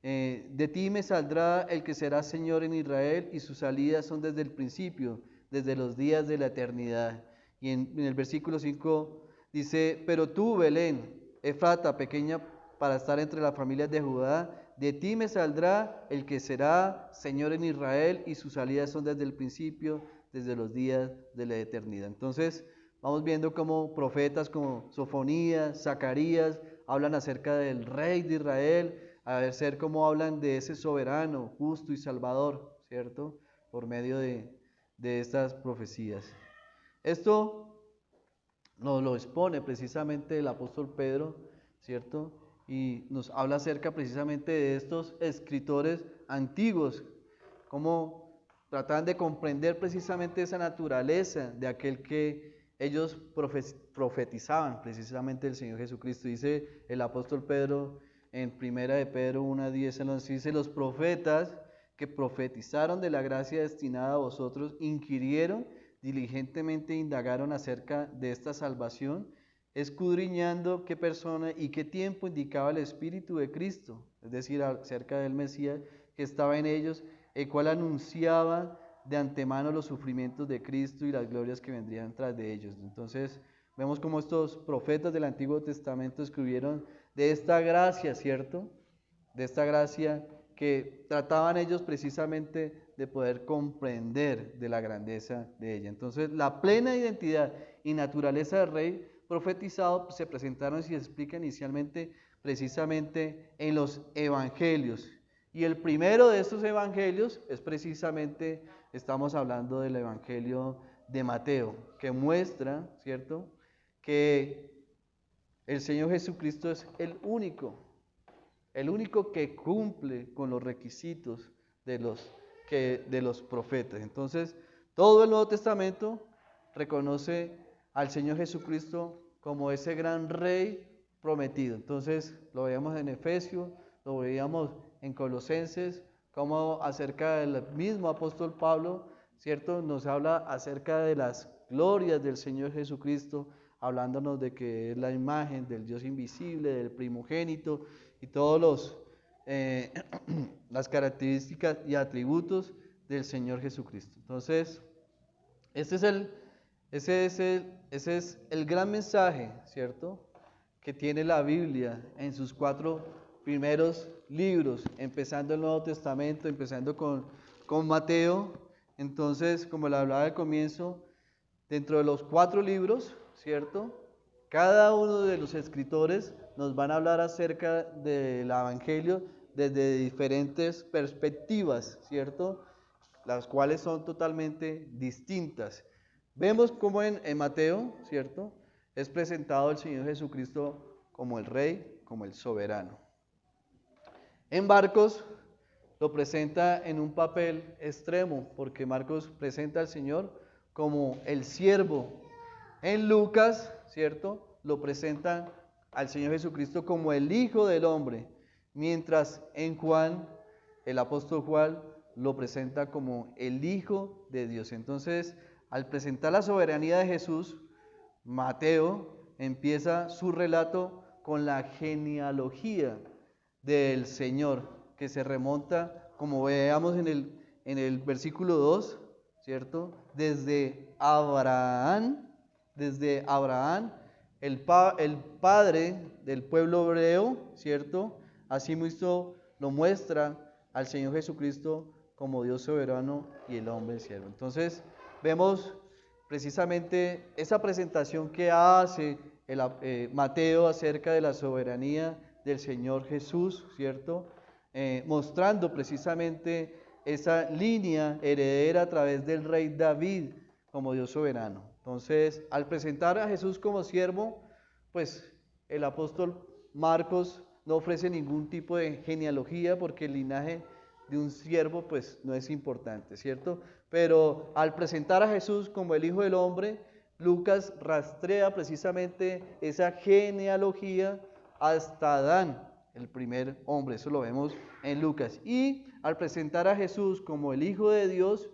de ti me saldrá el que será Señor en Israel, y sus salidas son desde el principio, desde los días de la eternidad. Y en el versículo 5 dice: pero tú, Belén, Efrata, pequeña para estar entre las familias de Judá, de ti me saldrá el que será Señor en Israel, y sus salidas son desde el principio, desde los días de la eternidad. Entonces, vamos viendo cómo profetas como Sofonías, Zacarías, hablan acerca del Rey de Israel, a ver cómo hablan de ese soberano, justo y salvador, ¿cierto? Por medio de estas profecías. Esto nos lo expone precisamente el apóstol Pedro, ¿cierto? Y nos habla acerca precisamente de estos escritores antiguos, cómo trataban de comprender precisamente esa naturaleza de aquel que ellos profetizaban, precisamente el Señor Jesucristo. Dice el apóstol Pedro en primera de Pedro 1:10, nos dice: los profetas que profetizaron de la gracia destinada a vosotros inquirieron diligentemente, indagaron acerca de esta salvación, escudriñando qué persona y qué tiempo indicaba el Espíritu de Cristo, es decir, acerca del Mesías que estaba en ellos, el cual anunciaba de antemano los sufrimientos de Cristo y las glorias que vendrían tras de ellos. Entonces, vemos cómo estos profetas del Antiguo Testamento escribieron de esta gracia, ¿cierto? De esta gracia que trataban ellos precisamente de poder comprender de la grandeza de ella. Entonces, la plena identidad y naturaleza del Rey profetizado se presentaron y se explica inicialmente precisamente en los evangelios. Y el primero de estos evangelios es precisamente, estamos hablando del evangelio de Mateo, que muestra, ¿cierto?, que el Señor Jesucristo es el único que cumple con los requisitos de los profetas. Entonces, todo el Nuevo Testamento reconoce al Señor Jesucristo como ese gran Rey prometido. Entonces, lo veíamos en Efesios, lo veíamos en Colosenses, como acerca del mismo apóstol Pablo, ¿cierto?, nos habla acerca de las glorias del Señor Jesucristo, hablándonos de que es la imagen del Dios invisible, del primogénito, y todos las características y atributos del Señor Jesucristo. Entonces, ese es el gran mensaje, ¿cierto?, que tiene la Biblia en sus 4 primeros libros, empezando el Nuevo Testamento, empezando con Mateo. Entonces, como le hablaba al comienzo, dentro de los 4 libros, ¿cierto?, cada uno de los escritores nos van a hablar acerca del Evangelio desde diferentes perspectivas, ¿cierto? las cuales son totalmente distintas. Vemos como en Mateo, ¿cierto? Es presentado el Señor Jesucristo como el Rey, como el soberano. En Marcos lo presenta en un papel extremo, porque Marcos presenta al Señor como el siervo. En Lucas, ¿cierto? Lo presenta al Señor Jesucristo como el Hijo del Hombre, mientras en Juan, el apóstol Juan, lo presenta como el Hijo de Dios. Entonces, al presentar la soberanía de Jesús, Mateo empieza su relato con la genealogía del Señor, que se remonta, como veamos en el versículo 2, ¿cierto? Desde Abraham, el padre del pueblo hebreo, ¿cierto? Asimismo lo muestra al Señor Jesucristo como Dios soberano y el hombre siervo. Entonces, vemos precisamente esa presentación que hace Mateo acerca de la soberanía del Señor Jesús, ¿cierto? Mostrando precisamente esa línea heredera a través del rey David como Dios soberano. Entonces, al presentar a Jesús como siervo, pues el apóstol Marcos no ofrece ningún tipo de genealogía, porque el linaje de un siervo pues no es importante, ¿cierto? Pero al presentar a Jesús como el Hijo del Hombre, Lucas rastrea precisamente esa genealogía hasta Adán, el primer hombre. Eso lo vemos en Lucas. Y al presentar a Jesús como el Hijo de Dios,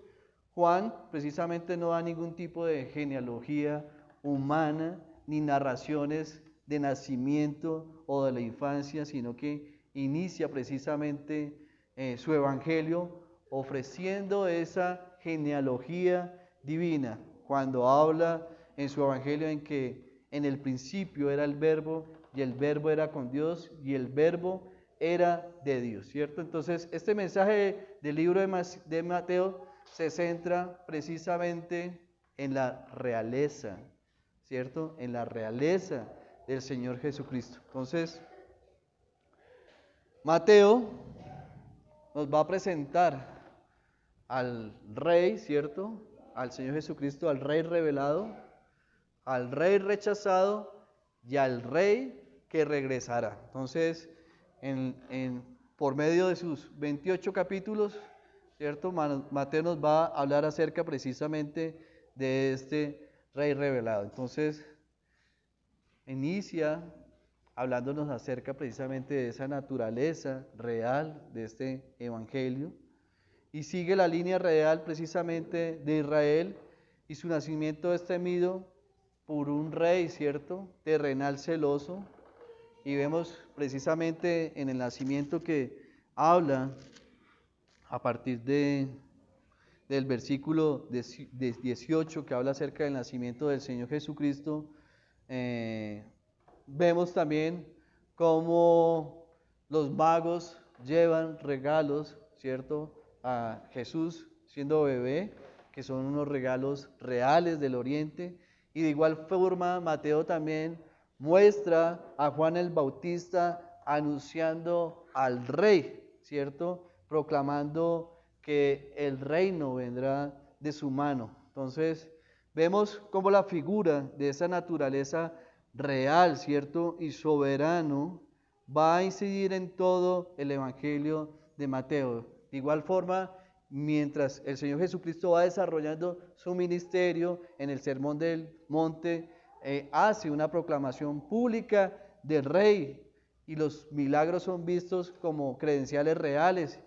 Juan precisamente no da ningún tipo de genealogía humana ni narraciones de nacimiento o de la infancia, sino que inicia precisamente su evangelio ofreciendo esa genealogía divina, cuando habla en su evangelio en que en el principio era el verbo y el verbo era con Dios y el verbo era de Dios, ¿cierto? Entonces este mensaje del libro de Mateo se centra precisamente en la realeza, ¿cierto? En la realeza del Señor Jesucristo. Entonces, Mateo nos va a presentar al Rey, ¿cierto? Al Señor Jesucristo, al Rey revelado, al Rey rechazado y al Rey que regresará. Entonces, por medio de sus 28 capítulos, ¿cierto? Mateo nos va a hablar acerca precisamente de este Rey revelado. Entonces, inicia hablándonos acerca precisamente de esa naturaleza real de este evangelio y sigue la línea real precisamente de Israel y su nacimiento es temido por un rey, ¿cierto? Terrenal celoso, y vemos precisamente en el nacimiento que habla a partir del versículo 18 que habla acerca del nacimiento del Señor Jesucristo. Vemos también cómo los magos llevan regalos, ¿cierto?, a Jesús siendo bebé, que son unos regalos reales del Oriente. Y de igual forma, Mateo también muestra a Juan el Bautista anunciando al Rey, ¿cierto?, proclamando que el reino vendrá de su mano. Entonces, vemos cómo la figura de esa naturaleza real, ¿cierto?, y soberano va a incidir en todo el Evangelio de Mateo. De igual forma, mientras el Señor Jesucristo va desarrollando su ministerio en el Sermón del Monte, hace una proclamación pública del Rey y los milagros son vistos como credenciales reales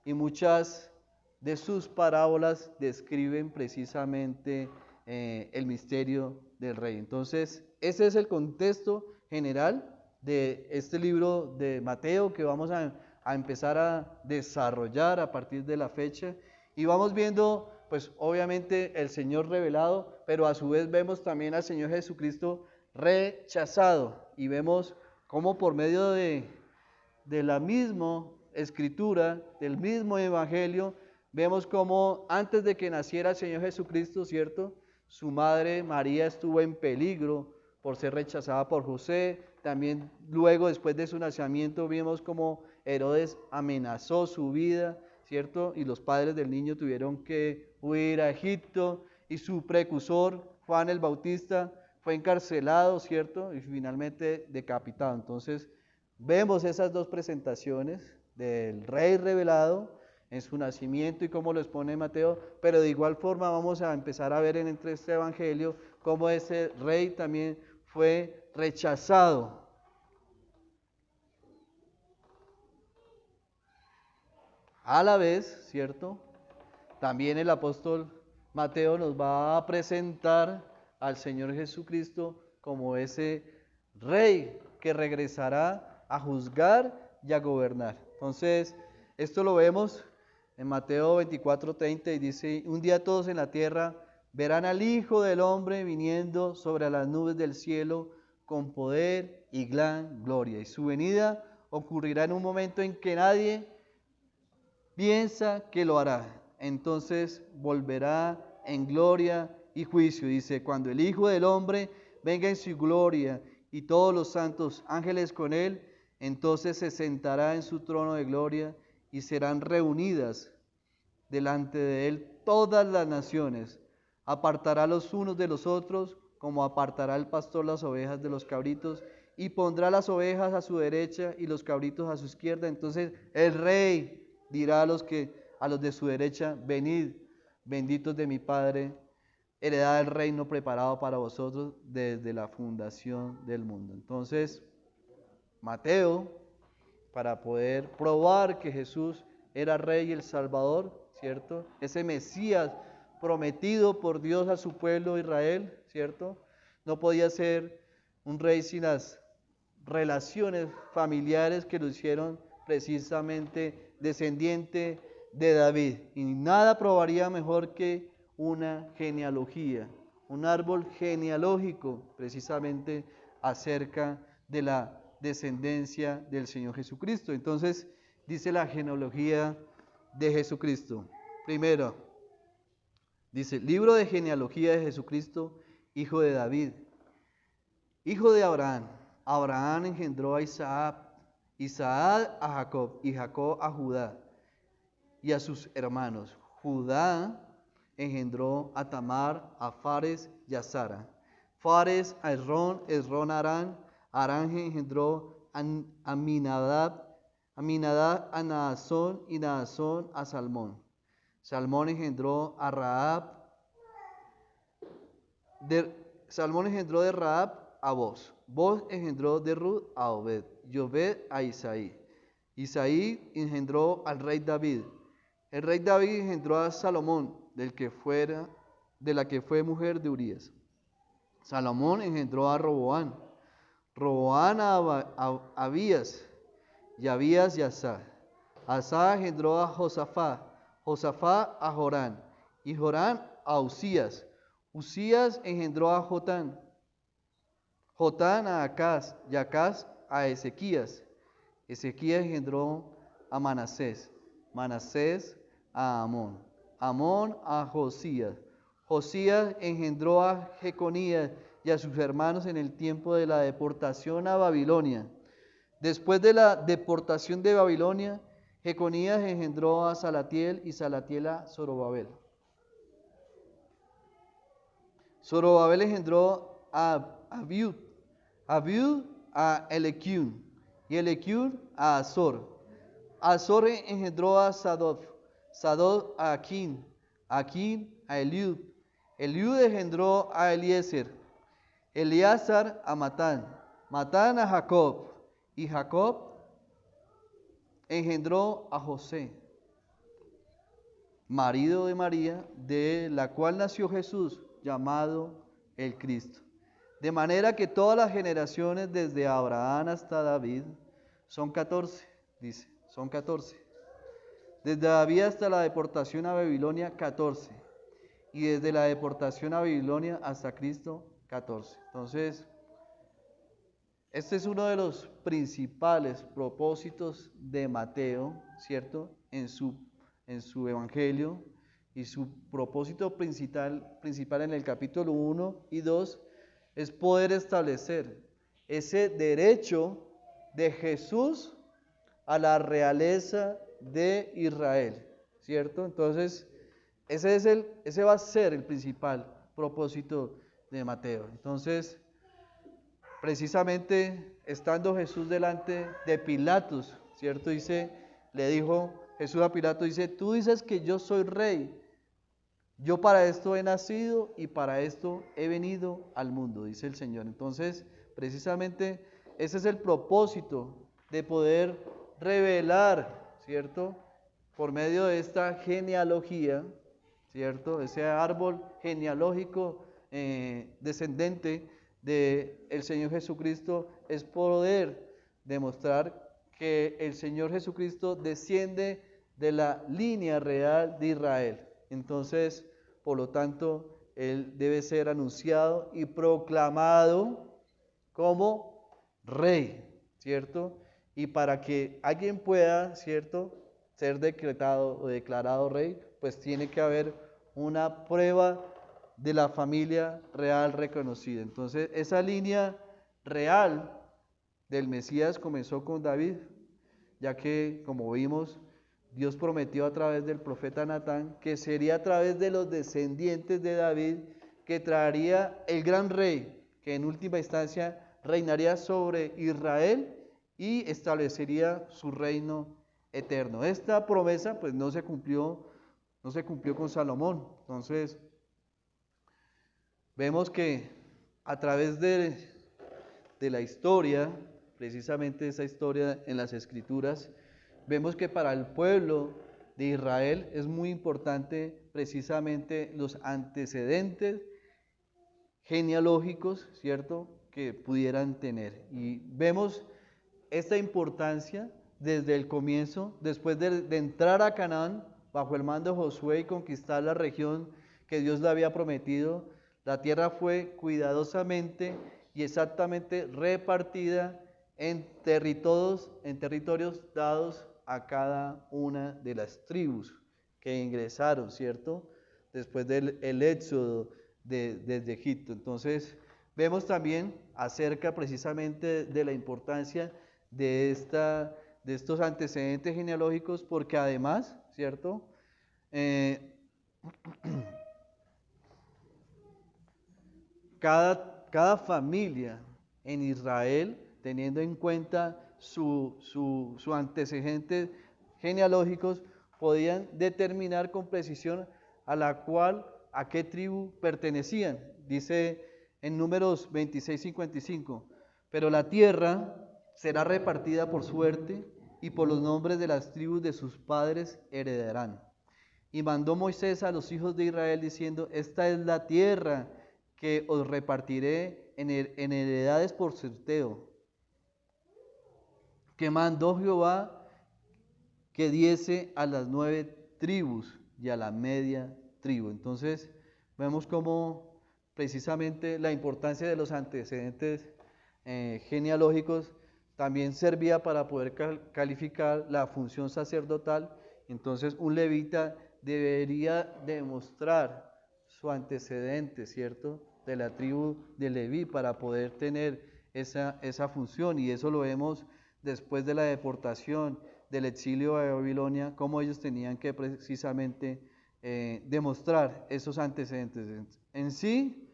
y muchas de sus parábolas describen precisamente el misterio del Rey. Entonces, ese es el contexto general de este libro de Mateo que vamos a empezar a desarrollar a partir de la fecha, y vamos viendo pues obviamente el Señor revelado, pero a su vez vemos también al Señor Jesucristo rechazado, y vemos cómo por medio de la misma escritura, del mismo evangelio, vemos cómo antes de que naciera el Señor Jesucristo, ¿cierto?, su madre María estuvo en peligro por ser rechazada por José. También luego, después de su nacimiento, vimos cómo Herodes amenazó su vida, ¿cierto? Y los padres del niño tuvieron que huir a Egipto y su precursor, Juan el Bautista, fue encarcelado, ¿cierto? Y finalmente decapitado. Entonces, vemos esas dos presentaciones del rey revelado en su nacimiento y cómo lo expone Mateo, pero de igual forma vamos a empezar a ver entre este evangelio cómo ese rey también fue rechazado. A la vez, ¿cierto? También el apóstol Mateo nos va a presentar al Señor Jesucristo como ese rey que regresará a juzgar y a gobernar. Entonces, esto lo vemos en Mateo 24:30 y dice: un día todos en la tierra verán al Hijo del Hombre viniendo sobre las nubes del cielo con poder y gran gloria. Y su venida ocurrirá en un momento en que nadie piensa que lo hará. Entonces volverá en gloria y juicio. Dice: cuando el Hijo del Hombre venga en su gloria y todos los santos ángeles con él, entonces se sentará en su trono de gloria y serán reunidas delante de él todas las naciones. Apartará los unos de los otros, como apartará el pastor las ovejas de los cabritos, y pondrá las ovejas a su derecha y los cabritos a su izquierda. Entonces el rey dirá a los de su derecha: venid, benditos de mi Padre, heredad del reino preparado para vosotros desde la fundación del mundo. Entonces, Mateo, para poder probar que Jesús era Rey y el Salvador, ¿cierto? Ese Mesías prometido por Dios a su pueblo Israel, ¿cierto? No podía ser un rey sin las relaciones familiares que lo hicieron precisamente descendiente de David. Y nada probaría mejor que una genealogía, un árbol genealógico precisamente acerca de la descendencia del Señor Jesucristo. Entonces, dice la genealogía de Jesucristo. Primero, dice: libro de genealogía de Jesucristo, hijo de David, hijo de Abraham. Abraham engendró a Isaac, Isaac a Jacob, y Jacob a Judá y a sus hermanos. Judá engendró a Tamar, a Fares y a Zara. Fares a Esrón, Esrón a Arán, Arán engendró a Aminadab, Aminadab a Naasón, y Naasón a Salmón. Salmón engendró a Rahab, Salmón engendró de Rahab a Boz. Boz engendró de Ruth a Obed, y Obed a Isaí. Isaí engendró al rey David. El rey David engendró a Salomón, de la que fue mujer de Urías. Salomón engendró a Roboán, Roboán a Abías, y Abías y Asa. Asa engendró a Josafá, Josafá a Jorán, y Jorán a Usías. Usías engendró a Jotán, Jotán a Acaz, y Acaz a Ezequías. Ezequías engendró a Manasés, Manasés a Amón, Amón a Josías. Josías engendró a Jeconías y a sus hermanos en el tiempo de la deportación a Babilonia. Después de la deportación de Babilonia, Jeconías engendró a Salatiel, y Salatiel a Zorobabel. Zorobabel engendró a Abiud, Abiud a Elequiún, y Elequiún a Azor. Azor engendró a Sadoc, Sadoc a Aquín, Aquín a Eliud. Eliud engendró a Eliezer, Eleazar a Matán, Matán a Jacob, y Jacob engendró a José, marido de María, de la cual nació Jesús, llamado el Cristo. De manera que todas las generaciones desde Abraham hasta David son 14, dice, son 14. Desde David hasta la deportación a Babilonia, 14. Y desde la deportación a Babilonia hasta Cristo, 14. Entonces, este es uno de los principales propósitos de Mateo, ¿cierto? En su evangelio, y su propósito principal en el capítulo 1 y 2 es poder establecer ese derecho de Jesús a la realeza de Israel. ¿cierto? Entonces, ese va a ser el principal propósito de Mateo. Entonces, precisamente estando Jesús delante de Pilatos, ¿cierto? Le dijo Jesús a Pilato, dice, tú dices que yo soy rey. Yo para esto he nacido y para esto he venido al mundo, dice el Señor. Entonces, precisamente ese es el propósito de poder revelar, ¿cierto? Por medio de esta genealogía, ¿cierto? Ese árbol genealógico descendente del Señor Jesucristo es poder demostrar que el Señor Jesucristo desciende de la línea real de Israel. Entonces, por lo tanto, Él debe ser anunciado y proclamado como rey, ¿cierto? Y para que alguien pueda, ¿cierto?, ser decretado o declarado rey, pues tiene que haber una prueba de la familia real reconocida. Entonces, esa línea real del Mesías comenzó con David, ya que, como vimos, Dios prometió a través del profeta Natán que sería a través de los descendientes de David que traería el gran rey, que en última instancia reinaría sobre Israel y establecería su reino eterno. Esta promesa pues no se cumplió con Salomón. Entonces, vemos que a través de la historia, precisamente esa historia en las Escrituras, vemos que para el pueblo de Israel es muy importante precisamente los antecedentes genealógicos, ¿cierto?, que pudieran tener. Y vemos esta importancia desde el comienzo, después de entrar a Canaán bajo el mando de Josué y conquistar la región que Dios le había prometido. La tierra fue cuidadosamente y exactamente repartida en territorios dados a cada una de las tribus que ingresaron, ¿cierto?, después del éxodo desde Egipto. Entonces, vemos también acerca precisamente de la importancia de estos antecedentes genealógicos, porque además, ¿cierto?, cada familia en Israel, teniendo en cuenta sus antecedentes genealógicos, podían determinar con precisión a qué tribu pertenecían. Dice en Números 26:55, pero la tierra será repartida por suerte y por los nombres de las tribus de sus padres heredarán. Y mandó Moisés a los hijos de Israel diciendo, esta es la tierra que os repartiré en heredades por sorteo, que mandó Jehová que diese a las 9 tribus y a la media tribu. Entonces, vemos cómo precisamente la importancia de los antecedentes genealógicos también servía para poder calificar la función sacerdotal. Entonces, un levita debería demostrar su antecedente, ¿cierto?, de la tribu de Leví para poder tener esa función, y eso lo vemos después de la deportación, del exilio a Babilonia, cómo ellos tenían que precisamente demostrar esos antecedentes. En sí,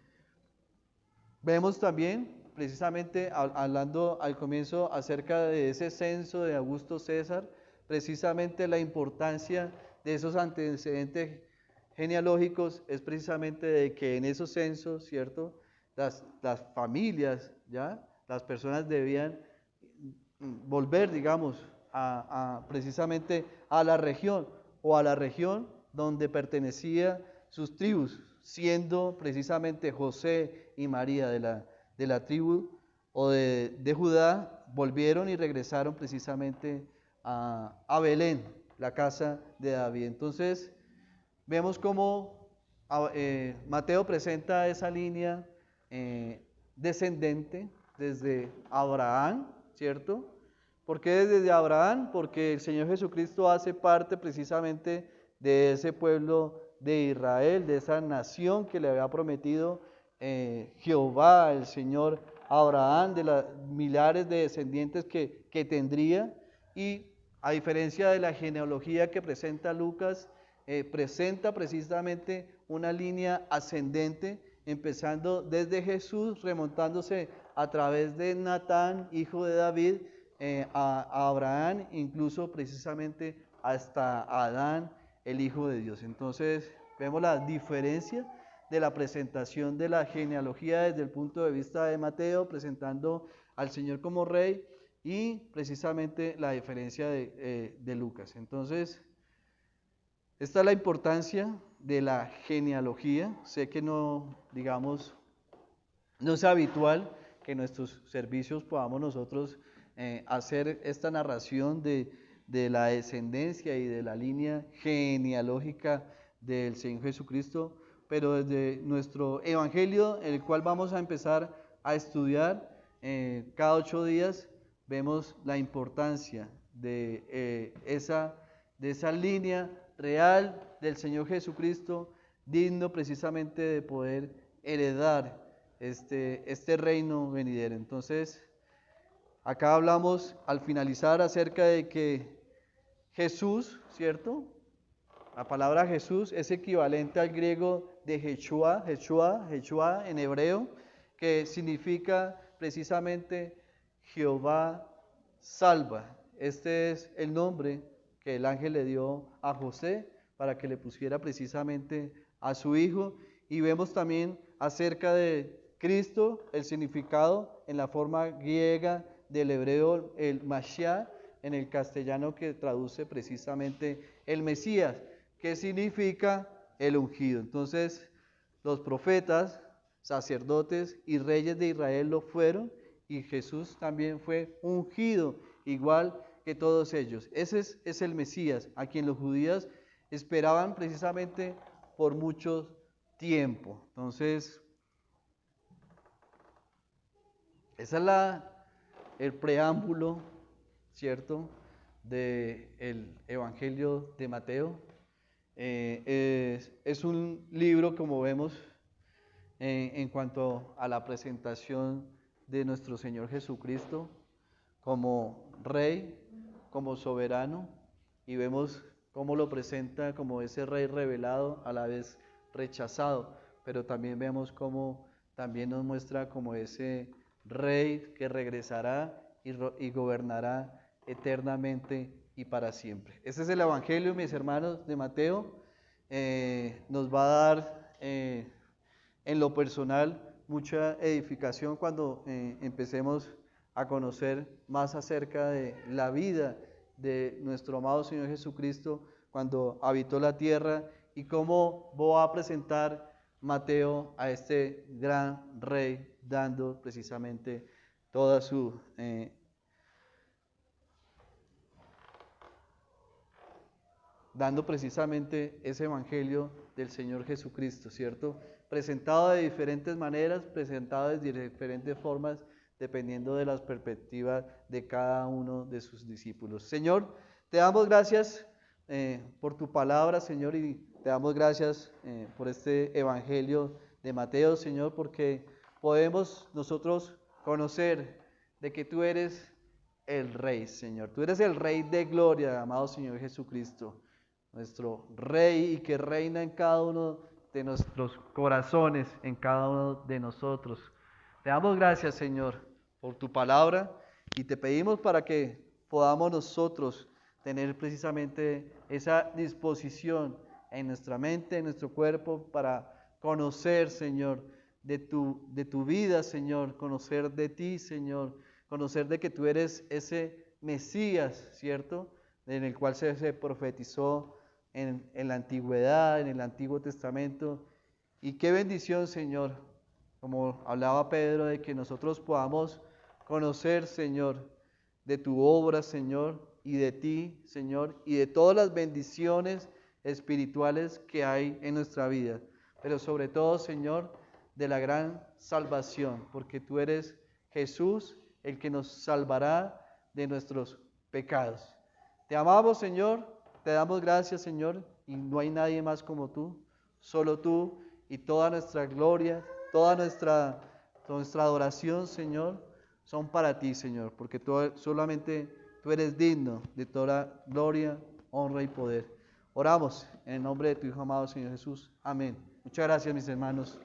vemos también, precisamente hablando al comienzo acerca de ese censo de Augusto César, precisamente la importancia de esos antecedentes genealógicos es precisamente de que en esos censos, ¿cierto?, las familias, ¿ya?, las personas debían volver, digamos, precisamente a la región donde pertenecía sus tribus, siendo precisamente José y María de la tribu o de Judá, volvieron y regresaron precisamente a Belén, la casa de David. Entonces, vemos cómo Mateo presenta esa línea descendente desde Abraham, ¿cierto? ¿Por qué desde Abraham? Porque el Señor Jesucristo hace parte precisamente de ese pueblo de Israel, de esa nación que le había prometido Jehová, el Señor, a Abraham, de los millares de descendientes que tendría. Y a diferencia de la genealogía que presenta Lucas, presenta precisamente una línea ascendente, empezando desde Jesús, remontándose a través de Natán, hijo de David, a Abraham, incluso precisamente hasta Adán, el Hijo de Dios. Entonces vemos la diferencia de la presentación de la genealogía desde el punto de vista de Mateo, presentando al Señor como rey, y precisamente la diferencia de Lucas. Entonces, esta es la importancia de la genealogía. Sé que no, digamos, no es habitual que en nuestros servicios podamos nosotros hacer esta narración de la descendencia y de la línea genealógica del Señor Jesucristo, pero desde nuestro evangelio, el cual vamos a empezar a estudiar cada 8 días, vemos la importancia de esa línea real del Señor Jesucristo, digno precisamente de poder heredar este reino venidero. Entonces, acá hablamos al finalizar acerca de que Jesús, ¿cierto? La palabra Jesús es equivalente al griego de Yeshua en hebreo, que significa precisamente Jehová salva. Este es el nombre que el ángel le dio a José para que le pusiera precisamente a su hijo. Y vemos también acerca de Cristo, el significado en la forma griega del hebreo, el Mashiach, en el castellano que traduce precisamente el Mesías, que significa el ungido. Entonces, los profetas, sacerdotes y reyes de Israel lo fueron, y Jesús también fue ungido, igual que todos ellos. Ese es el Mesías, a quien los judíos esperaban precisamente por mucho tiempo. Entonces, ese es el preámbulo, ¿cierto?, del Evangelio de Mateo. Es un libro, como vemos, en cuanto a la presentación de nuestro Señor Jesucristo como Rey, como soberano, y vemos cómo lo presenta como ese Rey revelado, a la vez rechazado, pero también vemos cómo también nos muestra como ese Rey que regresará y gobernará eternamente y para siempre. Este es el Evangelio, mis hermanos, de Mateo. Nos va a dar en lo personal mucha edificación cuando empecemos a conocer más acerca de la vida de nuestro amado Señor Jesucristo cuando habitó la tierra, y cómo va a presentar Mateo a este gran Rey, dando precisamente toda su dando precisamente ese evangelio del Señor Jesucristo, ¿cierto? Presentado de diferentes maneras, presentado de diferentes formas, dependiendo de las perspectivas de cada uno de sus discípulos. Señor, te damos gracias por tu palabra, Señor, y te damos gracias por este evangelio de Mateo, Señor, porque podemos nosotros conocer de que tú eres el Rey, Señor. Tú eres el Rey de gloria, amado Señor Jesucristo, nuestro Rey, y que reina en cada uno de nuestros corazones, en cada uno de nosotros. Te damos gracias, Señor, por tu palabra, y te pedimos para que podamos nosotros tener precisamente esa disposición en nuestra mente, en nuestro cuerpo, para conocer, Señor, de tu vida, Señor, conocer de ti, Señor, conocer de que tú eres ese Mesías, ¿cierto?, en el cual se profetizó en la antigüedad, en el Antiguo Testamento. Y qué bendición, Señor, como hablaba Pedro, de que nosotros podamos conocer, Señor, de tu obra, Señor, y de ti, Señor, y de todas las bendiciones espirituales que hay en nuestra vida, pero sobre todo, Señor, de la gran salvación, porque tú eres Jesús, el que nos salvará de nuestros pecados. Te amamos, Señor, te damos gracias, Señor, y no hay nadie más como tú, solo tú, y toda nuestra gloria, toda nuestra adoración, Señor, son para ti, Señor, porque solamente tú eres digno de toda gloria, honra y poder. Oramos en el nombre de tu Hijo amado, Señor Jesús. Amén. Muchas gracias, mis hermanos.